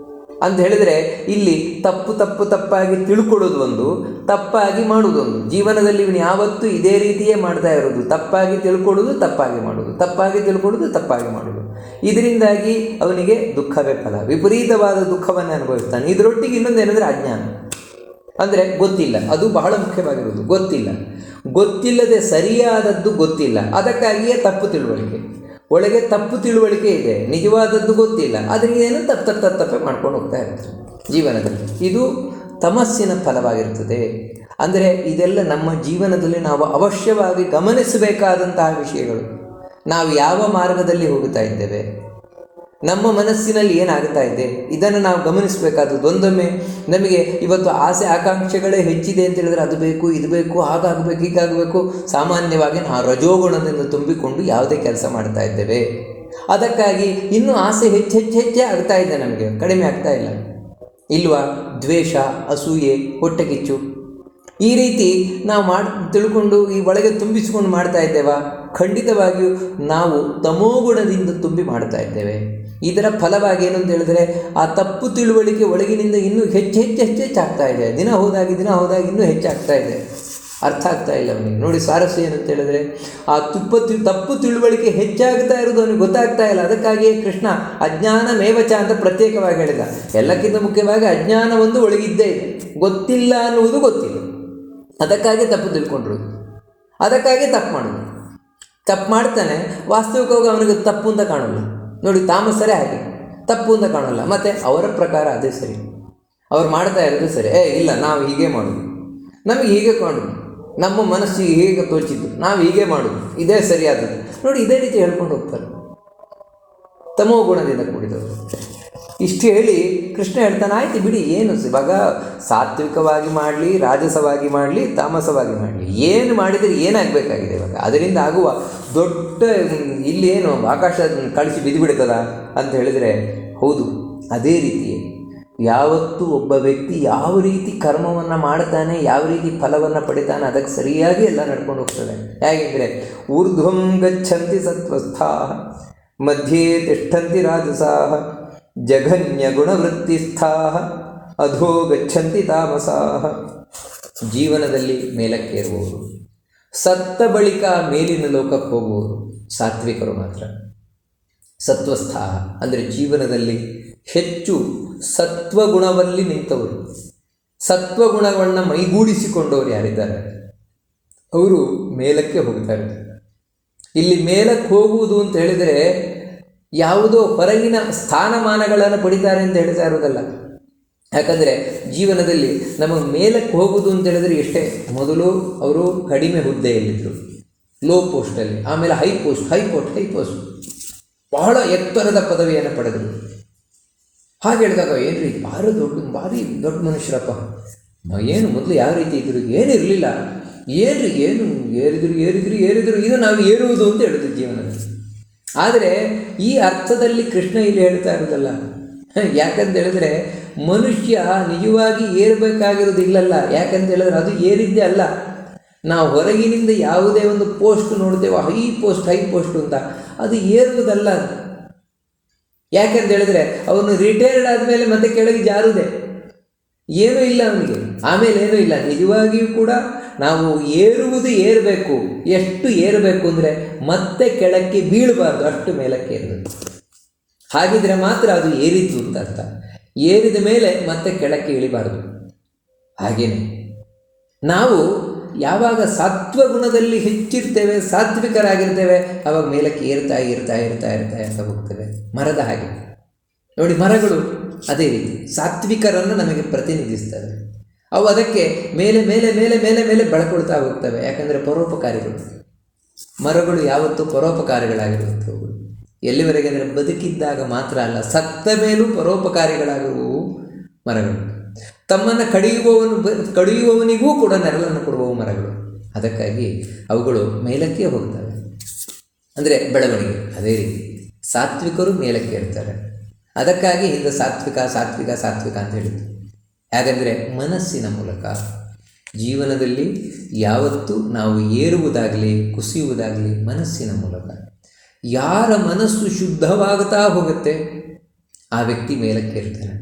ಅಂತ ಹೇಳಿದರೆ, ಇಲ್ಲಿ ತಪ್ಪಾಗಿ ತಿಳ್ಕೊಳ್ಳೋದು ಒಂದು, ತಪ್ಪಾಗಿ ಮಾಡೋದೊಂದು. ಜೀವನದಲ್ಲಿ ಇವನು ಯಾವತ್ತೂ ಇದೇ ರೀತಿಯೇ ಮಾಡ್ತಾ ಇರೋದು. ತಪ್ಪಾಗಿ ತಿಳ್ಕೊಳ್ಳೋದು, ತಪ್ಪಾಗಿ ಮಾಡೋದು, ತಪ್ಪಾಗಿ ತಿಳ್ಕೊಳ್ಳೋದು, ತಪ್ಪಾಗಿ ಮಾಡೋದು. ಇದರಿಂದಾಗಿ ಅವನಿಗೆ ದುಃಖವೇ ಫಲ. ವಿಪರೀತವಾದ ದುಃಖವನ್ನು ಅನುಭವಿಸ್ತಾನೆ. ಇದರೊಟ್ಟಿಗೆ ಇನ್ನೊಂದೇನೆಂದರೆ ಅಜ್ಞಾನ, ಅಂದರೆ ಗೊತ್ತಿಲ್ಲ. ಅದು ಬಹಳ ಮುಖ್ಯವಾಗಿರೋದು. ಗೊತ್ತಿಲ್ಲದೆ ಸರಿಯಾದದ್ದು ಗೊತ್ತಿಲ್ಲ, ಅದಕ್ಕಾಗಿಯೇ ತಪ್ಪು ತಿಳುವಳಿಕೆ. ಒಳಗೆ ತಪ್ಪು ತಿಳುವಳಿಕೆ ಇದೆ, ನಿಜವಾದದ್ದು ಗೊತ್ತಿಲ್ಲ, ಅದರಿಂದ ಏನು ತಪ್ಪೆ ಮಾಡ್ಕೊಂಡು ಹೋಗ್ತಾ ಇರ್ತಾರೆ ಜೀವನದಲ್ಲಿ. ಇದು ತಮಸ್ಸಿನ ಫಲವಾಗಿರ್ತದೆ. ಅಂದರೆ ಇದೆಲ್ಲ ನಮ್ಮ ಜೀವನದಲ್ಲಿ ನಾವು ಅವಶ್ಯವಾಗಿ ಗಮನಿಸಬೇಕಾದಂತಹ ವಿಷಯಗಳು. ನಾವು ಯಾವ ಮಾರ್ಗದಲ್ಲಿ ಹೋಗುತ್ತಾ ಇದ್ದೇವೆ, ನಮ್ಮ ಮನಸ್ಸಿನಲ್ಲಿ ಏನಾಗ್ತಾ ಇದೆ, ಇದನ್ನು ನಾವು ಗಮನಿಸಬೇಕಾದದ್ದು. ಒಂದೊಮ್ಮೆ ನಮಗೆ ಇವತ್ತು ಆಸೆ ಆಕಾಂಕ್ಷೆಗಳೇ ಹೆಚ್ಚಿದೆ ಅಂತ ಹೇಳಿದ್ರೆ ಅದು ಬೇಕು, ಇದು ಬೇಕು, ಹಾಗಾಗಬೇಕು, ಹೀಗಾಗಬೇಕು. ಸಾಮಾನ್ಯವಾಗಿ ನಾವು ರಜೋಗುಣದಿಂದ ತುಂಬಿಕೊಂಡು ಯಾವುದೇ ಕೆಲಸ ಮಾಡ್ತಾ ಇದ್ದೇವೆ. ಅದಕ್ಕಾಗಿ ಇನ್ನೂ ಆಸೆ ಹೆಚ್ಚೇ ಆಗ್ತಾ ಇದೆ, ನಮಗೆ ಕಡಿಮೆ ಆಗ್ತಾ ಇಲ್ಲ. ಇಲ್ವಾ? ದ್ವೇಷ, ಅಸೂಯೆ, ಹೊಟ್ಟೆಕಿಚ್ಚು, ಈ ರೀತಿ ನಾವು ತಿಳ್ಕೊಂಡು ಈ ಒಳಗೆ ತುಂಬಿಸಿಕೊಂಡು ಮಾಡ್ತಾ ಇದ್ದೇವಾ? ಖಂಡಿತವಾಗಿಯೂ ನಾವು ತಮೋಗುಣದಿಂದ ತುಂಬಿ ಮಾಡ್ತಾ ಇದ್ದೇವೆ. ಇದರ ಫಲವಾಗಿ ಏನು ಅಂತ ಹೇಳಿದ್ರೆ ಆ ತಪ್ಪು ತಿಳುವಳಿಕೆ ಒಳಗಿನಿಂದ ಇನ್ನೂ ಹೆಚ್ಚಾಗ್ತಾ ಇದೆ. ದಿನ ಹೋದಾಗಿ ಇನ್ನೂ ಹೆಚ್ಚಾಗ್ತಾ ಇದೆ. ಅರ್ಥ ಆಗ್ತಾ ಇಲ್ಲ ಅವನಿಗೆ. ನೋಡಿ, ಸ್ವಾರಸ್ಯ ಏನಂತ ಹೇಳಿದ್ರೆ ಆ ತಪ್ಪು ತಿಳುವಳಿಕೆ ಹೆಚ್ಚಾಗ್ತಾ ಇರೋದು ಅವನಿಗೆ ಗೊತ್ತಾಗ್ತಾ ಇಲ್ಲ. ಅದಕ್ಕಾಗಿಯೇ ಕೃಷ್ಣ ಅಜ್ಞಾನ ಮೇವಚ ಅಂತ ಪ್ರತ್ಯೇಕವಾಗಿ ಹೇಳಿದ. ಎಲ್ಲಕ್ಕಿಂತ ಮುಖ್ಯವಾಗಿ ಅಜ್ಞಾನ ಒಂದು ಒಳಗಿದ್ದೇ ಇದೆ. ಗೊತ್ತಿಲ್ಲ ಅನ್ನುವುದು ಗೊತ್ತಿಲ್ಲ, ಅದಕ್ಕಾಗಿ ತಪ್ಪು ತಿಳ್ಕೊಂಡ್ರು, ಅದಕ್ಕಾಗಿ ತಪ್ಪು ಮಾಡ್ತಾನೆ. ವಾಸ್ತವಿಕವಾಗಿ ಅವನಿಗೆ ತಪ್ಪು ಅಂತ ಕಾಣಲ್ಲ. ನೋಡಿ, ತಾಮಸರೇ ಹಾಗೆ, ತಪ್ಪು ಅಂತ ಕಾಣಲ್ಲ. ಮತ್ತು ಅವರ ಪ್ರಕಾರ ಅದೇ ಸರಿ, ಅವ್ರು ಮಾಡ್ತಾ ಇರೋದು ಸರಿ. ಇಲ್ಲ, ನಾವು ಹೀಗೆ ಮಾಡೋದು, ನಮಗೆ ಹೀಗೆ ಕಾಣೋದು, ನಮ್ಮ ಮನಸ್ಸಿಗೆ ಹೀಗೆ ತೋಚಿದ್ದು, ನಾವು ಹೀಗೆ ಮಾಡೋದು, ಇದೇ ಸರಿಯಾದದ್ದು. ನೋಡಿ, ಇದೇ ರೀತಿ ಹೇಳ್ಕೊಂಡು ಹೋಗ್ತಾರೆ. ತಮೋ ಗುಣದಿಂದ ಕೂಡಿದವರು. ಇಷ್ಟು ಹೇಳಿ ಕೃಷ್ಣ ಹೇಳ್ತಾನೆ, ಆಯ್ತು ಬಿಡಿ, ಏನು ಇವಾಗ ಸಾತ್ವಿಕವಾಗಿ ಮಾಡಲಿ, ರಾಜಸವಾಗಿ ಮಾಡಲಿ, ತಾಮಸವಾಗಿ ಮಾಡಲಿ, ಏನು ಮಾಡಿದರೆ ಏನಾಗಬೇಕಾಗಿದೆ ಇವಾಗ? ಅದರಿಂದ ಆಗುವ ದೊಡ್ಡ ಇಲ್ಲಿ ಏನು ಆಕಾಶ ಕಳಿಸಿ ಬಿದ್ದುಬಿಡ್ತದ ಅಂತ ಹೇಳಿದರೆ, ಹೌದು, ಅದೇ ರೀತಿಯೇ ಯಾವತ್ತೂ ಒಬ್ಬ ವ್ಯಕ್ತಿ ಯಾವ ರೀತಿ ಕರ್ಮವನ್ನು ಮಾಡ್ತಾನೆ, ಯಾವ ರೀತಿ ಫಲವನ್ನು ಪಡಿತಾನೆ, ಅದಕ್ಕೆ ಸರಿಯಾಗಿ ಎಲ್ಲ ನಡ್ಕೊಂಡು ಹೋಗ್ತದೆ. ಹೇಗೆಂದರೆ ಊರ್ಧ್ವಂ ಗಚ್ಚಂತಿ ಸತ್ವಸ್ಥಾ ಮಧ್ಯೆ ತಿಷ್ಠಂತಿ ರಾಜಸಾಃ ಜಘನ್ಯ ಗುಣವೃತ್ತಿಸ್ಥಾ ಅಧೋ ಗಚ್ಚಂತಿ ತಾಮಸಾಃ. ಜೀವನದಲ್ಲಿ ಮೇಲಕ್ಕೇರುವವರು, ಸತ್ತ ಬಳಿಕ ಮೇಲಿನ ಲೋಕಕ್ಕೆ ಹೋಗುವವರು ಸಾತ್ವಿಕರು ಮಾತ್ರ. ಸತ್ವಸ್ಥಾ ಅಂದರೆ ಜೀವನದಲ್ಲಿ ಹೆಚ್ಚು ಸತ್ವಗುಣದಲ್ಲಿ ನಿಂತವರು, ಸತ್ವಗುಣವನ್ನು ಮೈಗೂಡಿಸಿಕೊಂಡವರು ಯಾರಿದ್ದಾರೆ ಅವರು ಮೇಲಕ್ಕೆ ಹೋಗ್ತಾರೆ. ಇಲ್ಲಿ ಮೇಲಕ್ಕೆ ಹೋಗುವುದು ಅಂತ ಹೇಳಿದರೆ ಯಾವುದೋ ಹೊರಗಿನ ಸ್ಥಾನಮಾನಗಳನ್ನು ಪಡಿತಾರೆ ಅಂತ ಹೇಳ್ತಾ ಇರೋದಲ್ಲ. ಯಾಕಂದರೆ ಜೀವನದಲ್ಲಿ ನಮಗೆ ಮೇಲಕ್ಕೆ ಹೋಗುವುದು ಅಂತ ಹೇಳಿದರೆ ಎಷ್ಟೇ, ಮೊದಲು ಅವರು ಕಡಿಮೆ ಹುದ್ದೆಯಲ್ಲಿದ್ದರು, ಲೋ ಪೋಸ್ಟಲ್ಲಿ, ಆಮೇಲೆ ಹೈ ಪೋಸ್ಟ್ ಬಹಳ ಎತ್ತರದ ಪದವಿಯನ್ನು ಪಡೆದರು. ಹಾಗೆ ಹೇಳಿದಾಗ ಏನ್ರಿ ಭಾರಿ ದೊಡ್ಡ ಮನುಷ್ಯರಪ್ಪ, ಏನು ಮೊದಲು ಯಾವ ರೀತಿ ಇದ್ರು, ಏನಿರಲಿಲ್ಲ, ಏನು ಏರಿದ್ರು, ಇದು ನಾವು ಏರುವುದು ಅಂತ ಹೇಳಿದ್ವಿ ಜೀವನದಲ್ಲಿ. ಆದರೆ ಈ ಅರ್ಥದಲ್ಲಿ ಕೃಷ್ಣ ಇಲ್ಲಿ ಹೇಳ್ತಾ ಇರೋದಲ್ಲ. ಯಾಕಂತ ಹೇಳಿದ್ರೆ ಮನುಷ್ಯ ನಿಜವಾಗಿ ಏರಬೇಕಾಗಿರೋದಿಲ್ಲಲ್ಲ. ಯಾಕಂತ ಹೇಳಿದ್ರೆ ಅದು ಏರಿದ್ದೇ ಅಲ್ಲ. ನಾವು ಹೊರಗಿನಿಂದ ಯಾವುದೇ ಒಂದು ಪೋಸ್ಟ್ ನೋಡ್ತೇವೆ, ಹೈ ಪೋಸ್ಟ್ ಅಂತ, ಅದು ಏರುವುದಲ್ಲ. ಯಾಕಂತ ಹೇಳಿದ್ರೆ ಅವನು ರಿಟೈರ್ಡ್ ಆದಮೇಲೆ ಮತ್ತೆ ಕೆಳಗೆ ಜಾರುವುದೇ, ಏನೂ ಇಲ್ಲ ಅವನಿಗೆ, ಆಮೇಲೆ ಏನೂ ಇಲ್ಲ. ನಿಜವಾಗಿಯೂ ಕೂಡ ನಾವು ಏರಬೇಕು. ಎಷ್ಟು ಏರಬೇಕು ಅಂದರೆ ಮತ್ತೆ ಕೆಳಕ್ಕೆ ಬೀಳಬಾರ್ದು, ಅಷ್ಟು ಮೇಲಕ್ಕೆ ಏರಬೇಕು. ಹಾಗಿದ್ರೆ ಮಾತ್ರ ಅದು ಏರಿದ್ದು ಅಂತ ಅರ್ಥ. ಏರಿದ ಮೇಲೆ ಮತ್ತೆ ಕೆಳಕ್ಕೆ ಇಳಿಬಾರ್ದು. ಹಾಗೇನೆ ನಾವು ಯಾವಾಗ ಸತ್ವಗುಣದಲ್ಲಿ ಹೆಚ್ಚಿರ್ತೇವೆ, ಸಾತ್ವಿಕರಾಗಿರ್ತೇವೆ, ಆವಾಗ ಮೇಲಕ್ಕೆ ಏರ್ತಾ ಹೋಗ್ತೇವೆ. ಮರದ ಹಾಗೆ ನೋಡಿ, ಮರಗಳು ಅದೇ ರೀತಿ ಸಾತ್ವಿಕರನ್ನು ನಮಗೆ ಪ್ರತಿನಿಧಿಸ್ತವೆ. ಅವು ಅದಕ್ಕೆ ಮೇಲೆ ಮೇಲೆ ಮೇಲೆ ಮೇಲೆ ಮೇಲೆ ಬೆಳ್ಕೊಳ್ತಾ ಹೋಗ್ತವೆ. ಯಾಕಂದರೆ ಪರೋಪಕಾರಿಗಳು. ಮರಗಳು ಯಾವತ್ತೂ ಪರೋಪಕಾರಿಗಳಾಗಿರುವಂಥವು. ಎಲ್ಲಿವರೆಗೆ ಅಂದರೆ ಬದುಕಿದ್ದಾಗ ಮಾತ್ರ ಅಲ್ಲ, ಸತ್ತ ಮೇಲೂ ಪರೋಪಕಾರಿಗಳಾಗುವವು ಮರಗಳು. ತಮ್ಮನ್ನು ಕಡಿಯುವವನಿಗೂ ಕೂಡ ನೆರಳನ್ನು ಕೊಡುವವು ಮರಗಳು. ಅದಕ್ಕಾಗಿ ಅವುಗಳು ಮೇಲಕ್ಕೆ ಹೋಗ್ತವೆ. ಅಂದರೆ ಬೆಳವಣಿಗೆ ಅದೇ ರೀತಿ ಸಾತ್ವಿಕರು ಮೇಲಕ್ಕೆ ಇರ್ತಾರೆ. ಅದಕ್ಕಾಗಿ ಹಿಂದೆ ಸಾತ್ವಿಕ ಅಂತ ಹೇಳಿದ್ದು. ಯಾಕಂದರೆ ಮನಸ್ಸಿನ ಮೂಲಕ ಜೀವನದಲ್ಲಿ ಯಾವತ್ತೂ ನಾವು ಏರುವುದಾಗಲಿ ಕುಸಿಯುವುದಾಗಲಿ ಮನಸ್ಸಿನ ಮೂಲಕ. ಯಾರ ಮನಸ್ಸು ಶುದ್ಧವಾಗುತ್ತಾ ಹೋಗುತ್ತೆ ಆ ವ್ಯಕ್ತಿ ಮೇಲಕ್ಕೆ ಇರ್ತಾನೆ.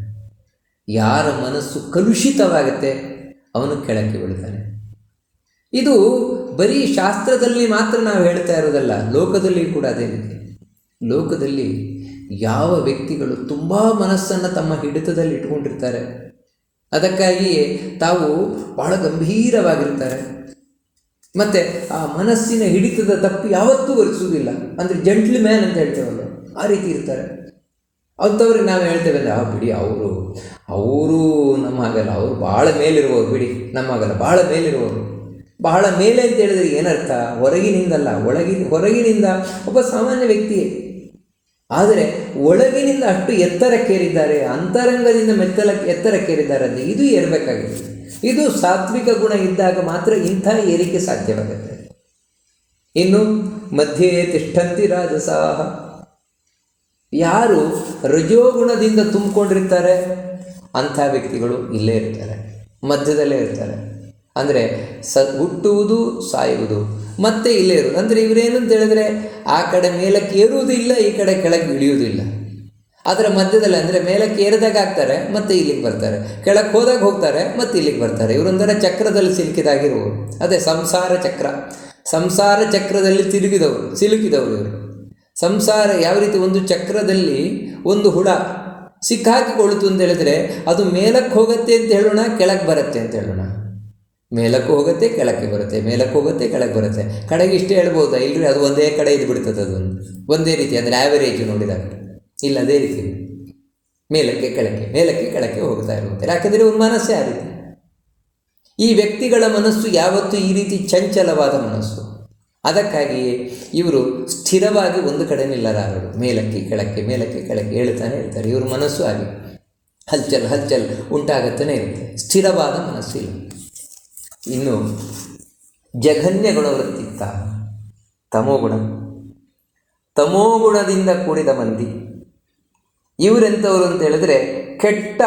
ಯಾರ ಮನಸ್ಸು ಕಲುಷಿತವಾಗುತ್ತೆ ಅವನು ಕೆಳಕ್ಕೆ ಬೀಳ್ತಾನೆ. ಇದು ಬರೀ ಶಾಸ್ತ್ರದಲ್ಲಿ ಮಾತ್ರ ನಾವು ಹೇಳ್ತಾ ಇರೋದಲ್ಲ, ಲೋಕದಲ್ಲಿ ಕೂಡ ಅದೇ ರೀತಿ. ಲೋಕದಲ್ಲಿ ಯಾವ ವ್ಯಕ್ತಿಗಳು ತುಂಬ ಮನಸ್ಸನ್ನು ತಮ್ಮ ಹಿಡಿತದಲ್ಲಿ ಇಟ್ಕೊಂಡಿರ್ತಾರೆ, ಅದಕ್ಕಾಗಿಯೇ ತಾವು ಬಹಳ ಗಂಭೀರವಾಗಿರ್ತಾರೆ, ಮತ್ತು ಆ ಮನಸ್ಸಿನ ಹಿಡಿತದ ತಪ್ಪು ಯಾವತ್ತೂ ವರ್ತಿಸುವುದಿಲ್ಲ. ಅಂದರೆ ಜೆಂಟ್ಲ್ ಮ್ಯಾನ್ ಅಂತ ಹೇಳ್ತೇವಲ್ಲ, ಆ ರೀತಿ ಇರ್ತಾರೆ. ಅಂಥವ್ರಿಗೆ ನಾವು ಹೇಳ್ತೇವೆ ಅಂದರೆ ಬಿಡಿ ಅವರು ನಮ್ಮ ಹಾಗಲ್ಲ, ಅವರು ಭಾಳ ಮೇಲಿರುವವರು, ಬಿಡಿ ನಮ್ಮ ಹಾಗಲ್ಲ, ಭಾಳ ಮೇಲಿರುವವರು. ಬಹಳ ಮೇಲೆ ಅಂತ ಹೇಳಿದ್ರೆ ಏನರ್ಥ? ಹೊರಗಿನಿಂದಲ್ಲ, ಹೊರಗಿನಿಂದ ಒಬ್ಬ ಸಾಮಾನ್ಯ ವ್ಯಕ್ತಿಯೇ. ಆದರೆ ಒಳಗಿನಿಂದ ಅಷ್ಟು ಎತ್ತರಕ್ಕೇರಿದ್ದಾರೆ, ಅಂತರಂಗದಿಂದ ಎತ್ತರಕ್ಕೇರಿದ್ದಾರೆ ಅಂದರೆ ಇದು ಏರಬೇಕಾಗಿದೆ. ಇದು ಸಾತ್ವಿಕ ಗುಣ ಇದ್ದಾಗ ಮಾತ್ರ ಇಂಥ ಏರಿಕೆ ಸಾಧ್ಯವಾಗುತ್ತೆ. ಇನ್ನು ಮಧ್ಯೆ ತಿಷ್ಠಂತಿ ರಾಜಸಾಃ. ಯಾರು ರಜೋಗುಣದಿಂದ ತುಂಬಿಕೊಂಡಿರ್ತಾರೆ ಅಂಥ ವ್ಯಕ್ತಿಗಳು ಇಲ್ಲೇ ಇರ್ತಾರೆ, ಮಧ್ಯದಲ್ಲೇ ಇರ್ತಾರೆ. ಅಂದರೆ ಹುಟ್ಟುವುದು, ಸಾಯುವುದು, ಮತ್ತೆ ಇಲ್ಲೇ ಇರುವುದು. ಅಂದರೆ ಇವರೇನು ಅಂತ ಹೇಳಿದ್ರೆ ಆ ಕಡೆ ಮೇಲಕ್ಕೆ ಏರುವುದಿಲ್ಲ, ಈ ಕಡೆ ಕೆಳಗೆ ಇಳಿಯುವುದಿಲ್ಲ. ಅದರ ಮಧ್ಯದಲ್ಲಿ ಅಂದರೆ ಮೇಲಕ್ಕೆ ಏರಿದಾಗ ಆಗ್ತಾರೆ, ಮತ್ತೆ ಇಲ್ಲಿಗೆ ಬರ್ತಾರೆ, ಕೆಳಕ್ಕೆ ಹೋದಾಗ ಹೋಗ್ತಾರೆ, ಮತ್ತೆ ಇಲ್ಲಿಗೆ ಬರ್ತಾರೆ. ಇವರೊಂಥರ ಚಕ್ರದಲ್ಲಿ ಸಿಲುಕಿದಾಗಿರುವರು. ಅದೇ ಸಂಸಾರ ಚಕ್ರದಲ್ಲಿ ಸಿಲುಕಿದವರು ಇವರು. ಸಂಸಾರ ಯಾವ ರೀತಿ ಒಂದು ಚಕ್ರದಲ್ಲಿ ಒಂದು ಹುಳ ಸಿಕ್ಕಾಕಿಕೊಳ್ತು ಅಂತ ಹೇಳಿದ್ರೆ ಅದು ಮೇಲಕ್ಕೆ ಹೋಗುತ್ತೆ ಅಂತ ಹೇಳೋಣ, ಕೆಳಗೆ ಬರುತ್ತೆ ಅಂತ ಹೇಳೋಣ. ಮೇಲಕ್ಕೆ ಹೋಗುತ್ತೆ, ಕೆಳಕ್ಕೆ ಬರುತ್ತೆ, ಮೇಲಕ್ಕೆ ಹೋಗುತ್ತೆ, ಕೆಳಗೆ ಬರುತ್ತೆ. ಕಡೆಗೆ ಇಷ್ಟೇ ಹೇಳ್ಬೋದಾ? ಇಲ್ಲರಿ, ಅದು ಒಂದೇ ಕಡೆ ಇದು ಬಿಡ್ತದೆ. ಅದೊಂದು ಒಂದೇ ರೀತಿ ಅಂದರೆ ಆ್ಯಾವರೇಜ್ ನೋಡಿದಾಗ ಇಲ್ಲ, ಅದೇ ರೀತಿ ಮೇಲಕ್ಕೆ ಕೆಳಕ್ಕೆ ಹೋಗ್ತಾ ಇರುತ್ತೆ. ಯಾಕಂದರೆ ಒಂದು ಮನಸ್ಸೇ ಆ ರೀತಿ. ಈ ವ್ಯಕ್ತಿಗಳ ಮನಸ್ಸು ಯಾವತ್ತೂ ಈ ರೀತಿ ಚಂಚಲವಾದ ಮನಸ್ಸು. ಅದಕ್ಕಾಗಿಯೇ ಇವರು ಸ್ಥಿರವಾಗಿ ಒಂದು ಕಡೆ ನಿಲ್ಲಲಾರರು. ಮೇಲಕ್ಕೆ ಕೆಳಕ್ಕೆ ಮೇಲಕ್ಕೆ ಕೆಳಕ್ಕೆ ಹೇಳ್ತಾನೆ ಹೇಳ್ತಾರೆ. ಇವ್ರ ಮನಸ್ಸು ಹಾಗೆ ಹಲ್ಚಲ್ ಉಂಟಾಗುತ್ತಾನೆ ಇರುತ್ತೆ, ಸ್ಥಿರವಾದ ಮನಸ್ಸಿಲ್ಲ. ಇನ್ನು ಜಘನ್ಯ ಗುಣವೃತ್ತಿತ್ತ ತಮೋಗುಣದಿಂದ ಕೂಡಿದ ಮಂದಿ. ಇವರೆಂಥವ್ರು ಅಂತ ಹೇಳಿದ್ರೆ ಕೆಟ್ಟ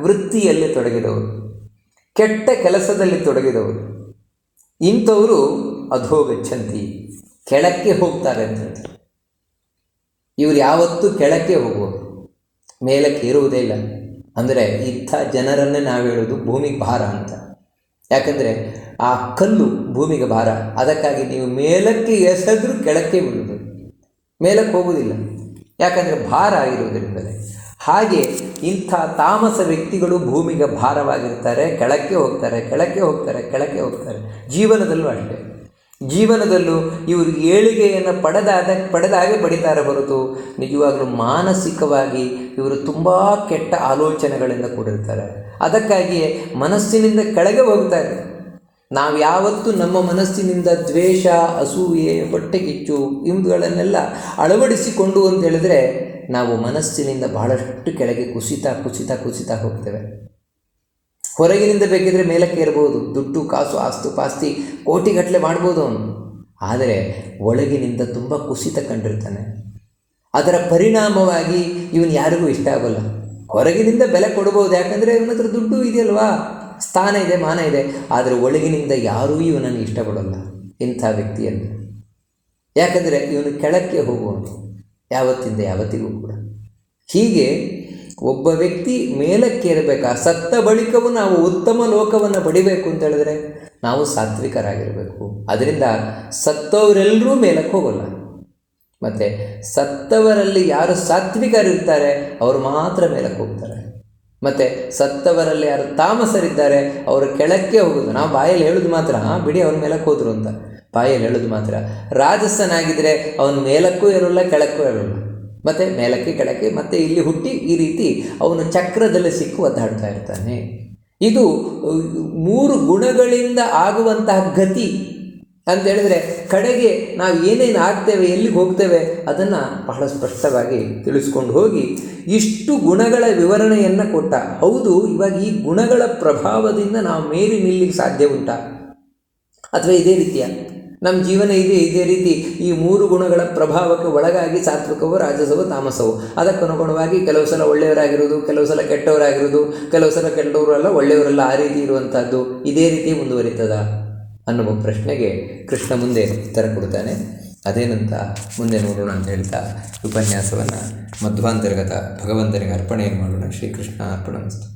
ವೃತ್ತಿಯಲ್ಲಿ ತೊಡಗಿದವರು, ಕೆಟ್ಟ ಕೆಲಸದಲ್ಲಿ ತೊಡಗಿದವರು. ಇಂಥವರು ಅಧೋಗಚ್ಚಂತಿ, ಕೆಳಕ್ಕೆ ಹೋಗ್ತಾರೆ ಅಂತ ಹೇಳ್ತಾರೆ. ಇವರು ಯಾವತ್ತೂ ಕೆಳಕ್ಕೆ ಹೋಗುವರು, ಮೇಲಕ್ಕೆ ಇರುವುದೇ ಇಲ್ಲ. ಅಂದರೆ ಇಂಥ ಜನರನ್ನೇ ನಾವು ಹೇಳೋದು ಭೂಮಿಗೆ ಭಾರ ಅಂತ. ಯಾಕಂದರೆ ಆ ಕಲ್ಲು ಭೂಮಿಗೆ ಭಾರ. ಅದಕ್ಕಾಗಿ ನೀವು ಮೇಲಕ್ಕೆ ಎಸೆದ್ರೂ ಕೆಳಕ್ಕೆ ಬೀಳುವುದು, ಮೇಲಕ್ಕೆ ಹೋಗುವುದಿಲ್ಲ. ಯಾಕಂದರೆ ಭಾರ ಆಗಿರುವುದರಿಂದಲೇ. ಹಾಗೆ ಇಂಥ ತಾಮಸ ವ್ಯಕ್ತಿಗಳು ಭೂಮಿಗೆ ಭಾರವಾಗಿರ್ತಾರೆ, ಕೆಳಕ್ಕೆ ಹೋಗ್ತಾರೆ. ಜೀವನದಲ್ಲೂ ಅಷ್ಟೇ. ಜೀವನದಲ್ಲೂ ಇವರು ಏಳಿಗೆಯನ್ನು ಪಡೆದಾಗೆ ಪಡಿತಾರೆ ಹೊರತು ನಿಜವಾಗಲೂ ಮಾನಸಿಕವಾಗಿ ಇವರು ತುಂಬ ಕೆಟ್ಟ ಆಲೋಚನೆಗಳಿಂದ ಕೂಡಿರ್ತಾರೆ. ಅದಕ್ಕಾಗಿಯೇ ಮನಸ್ಸಿನಿಂದ ಕೆಳಗೆ ಹೋಗ್ತಾರೆ. ನಾವು ಯಾವತ್ತೂ ನಮ್ಮ ಮನಸ್ಸಿನಿಂದ ದ್ವೇಷ, ಅಸೂಯೆ, ಹೊಟ್ಟೆಕಿಚ್ಚು ಇವುಗಳನ್ನೆಲ್ಲ ಅಳವಡಿಸಿಕೊಂಡು ಅಂತ ಹೇಳಿದ್ರೆ ನಾವು ಮನಸ್ಸಿನಿಂದ ಬಹಳಷ್ಟು ಕೆಳಗೆ ಕುಸಿತಾ ಹೋಗ್ತೇವೆ. ಹೊರಗಿನಿಂದ ಬೇಕಿದ್ರೆ ಮೇಲಕ್ಕೆ ಇರಬಹುದು, ದುಡ್ಡು ಕಾಸು ಆಸ್ತು ಪಾಸ್ತಿ ಕೋಟಿಗಟ್ಟಲೆ ಮಾಡ್ಬೋದು ಅವನು. ಆದರೆ ಒಳಗಿನಿಂದ ತುಂಬ ಕುಸಿತ ಕಂಡಿರ್ತಾನೆ. ಅದರ ಪರಿಣಾಮವಾಗಿ ಇವನು ಯಾರಿಗೂ ಇಷ್ಟ ಆಗೋಲ್ಲ. ಹೊರಗಿನಿಂದ ಬೆಲೆ ಕೊಡ್ಬೋದು, ಯಾಕಂದರೆ ಇವನ ಹತ್ರ ದುಡ್ಡು ಇದೆಯಲ್ವಾ, ಸ್ಥಾನ ಇದೆ, ಮಾನ ಇದೆ. ಆದರೆ ಒಳಗಿನಿಂದ ಯಾರೂ ಇವನನ್ನು ಇಷ್ಟಪಡೋಲ್ಲ ಇಂಥ ವ್ಯಕ್ತಿಯನ್ನು. ಯಾಕಂದರೆ ಇವನು ಕೆಳಕ್ಕೆ ಹೋಗುವನು ಯಾವತ್ತಿಂದ ಯಾವತ್ತಿಗೂ ಕೂಡ. ಹೀಗೆ ಒಬ್ಬ ವ್ಯಕ್ತಿ ಮೇಲಕ್ಕೇರಬೇಕಾ, ಸತ್ತ ಬಳಿಕವೂ ನಾವು ಉತ್ತಮ ಲೋಕವನ್ನು ಪಡಿಬೇಕು ಅಂತ ಹೇಳಿದ್ರೆ ನಾವು ಸಾತ್ವಿಕರಾಗಿರಬೇಕು. ಅದರಿಂದ ಸತ್ತವರೆಲ್ಲರೂ ಮೇಲಕ್ಕೆ ಹೋಗೋಲ್ಲ. ಮತ್ತು ಸತ್ತವರಲ್ಲಿ ಯಾರು ಸಾತ್ವಿಕರಿರ್ತಾರೆ ಅವರು ಮಾತ್ರ ಮೇಲಕ್ಕೆ ಹೋಗ್ತಾರೆ. ಮತ್ತು ಸತ್ತವರಲ್ಲಿ ಯಾರು ತಾಮಸರಿದ್ದಾರೆ ಅವರು ಕೆಳಕ್ಕೆ ಹೋಗೋದು. ನಾವು ಬಾಯಲ್ಲಿ ಹೇಳೋದು ಮಾತ್ರ, ಬಿಡಿ ಅವ್ರ ಮೇಲಕ್ಕೆ ಹೋದರು ಅಂತ ಬಾಯಲ್ಲಿ ಹೇಳೋದು ಮಾತ್ರ. ರಾಜಸ್ಥನಾಗಿದ್ದರೆ ಅವನು ಮೇಲಕ್ಕೂ ಇರೋಲ್ಲ, ಕೆಳಕ್ಕೂ ಇರೋಲ್ಲ. ಮತ್ತು ಮೇಲಕ್ಕೆ ಕೆಳಕ್ಕೆ ಮತ್ತೆ ಇಲ್ಲಿ ಹುಟ್ಟಿ ಈ ರೀತಿ ಅವನು ಚಕ್ರದಲ್ಲಿ ಸಿಕ್ಕು ಒದ್ದಾಡ್ತಾ ಇರ್ತಾನೆ. ಇದು 3 ಗುಣಗಳಿಂದ ಆಗುವಂತಹ ಗತಿ ಅಂತ ಹೇಳಿದ್ರೆ ಕಡೆಗೆ ನಾವು ಏನೇನು ಆಗ್ತೇವೆ, ಎಲ್ಲಿಗೆ ಹೋಗ್ತೇವೆ ಅದನ್ನು ಬಹಳ ಸ್ಪಷ್ಟವಾಗಿ ತಿಳಿಸ್ಕೊಂಡು ಹೋಗಿ ಇಷ್ಟು ಗುಣಗಳ ವಿವರಣೆಯನ್ನು ಕೊಟ್ಟ. ಹೌದು, ಇವಾಗ ಈ ಗುಣಗಳ ಪ್ರಭಾವದಿಂದ ನಾವು ಮೇರಿ ನಿಲ್ಲಿಗೆ ಸಾಧ್ಯ ಉಂಟಾ, ಅಥವಾ ಇದೇ ರೀತಿಯ ನಮ್ಮ ಜೀವನ ಇದೇ ರೀತಿ ಈ 3 ಗುಣಗಳ ಪ್ರಭಾವಕ್ಕೆ ಒಳಗಾಗಿ ಸಾತ್ವಿಕವೋ, ರಾಜಸವೋ, ತಾಮಸವೋ ಅದಕ್ಕನುಗುಣವಾಗಿ ಕೆಲವು ಸಲ ಒಳ್ಳೆಯವರಾಗಿರೋದು, ಕೆಲವು ಸಲ ಕೆಟ್ಟವರಾಗಿರೋದು, ಕೆಲವು ಸಲ ಕೆಟ್ಟವರಲ್ಲ ಒಳ್ಳೆಯವರಲ್ಲ, ಆ ರೀತಿ ಇರುವಂಥದ್ದು ಇದೇ ರೀತಿ ಮುಂದುವರಿತದ ಅನ್ನುವ ಪ್ರಶ್ನೆಗೆ ಕೃಷ್ಣ ಮುಂದೆ ಉತ್ತರ ಕೊಡ್ತಾನೆ. ಅದೇನಂತ ಮುಂದೆ ನೋಡೋಣ ಅಂತ ಹೇಳ್ತಾ ಉಪನ್ಯಾಸವನ್ನು ಮಧ್ವಾಂತರ್ಗತ ಭಗವಂತನಿಗೆ ಅರ್ಪಣೆಯನ್ನು ಮಾಡೋಣ. ಶ್ರೀಕೃಷ್ಣ ಅರ್ಪಣಮಸ್ತು.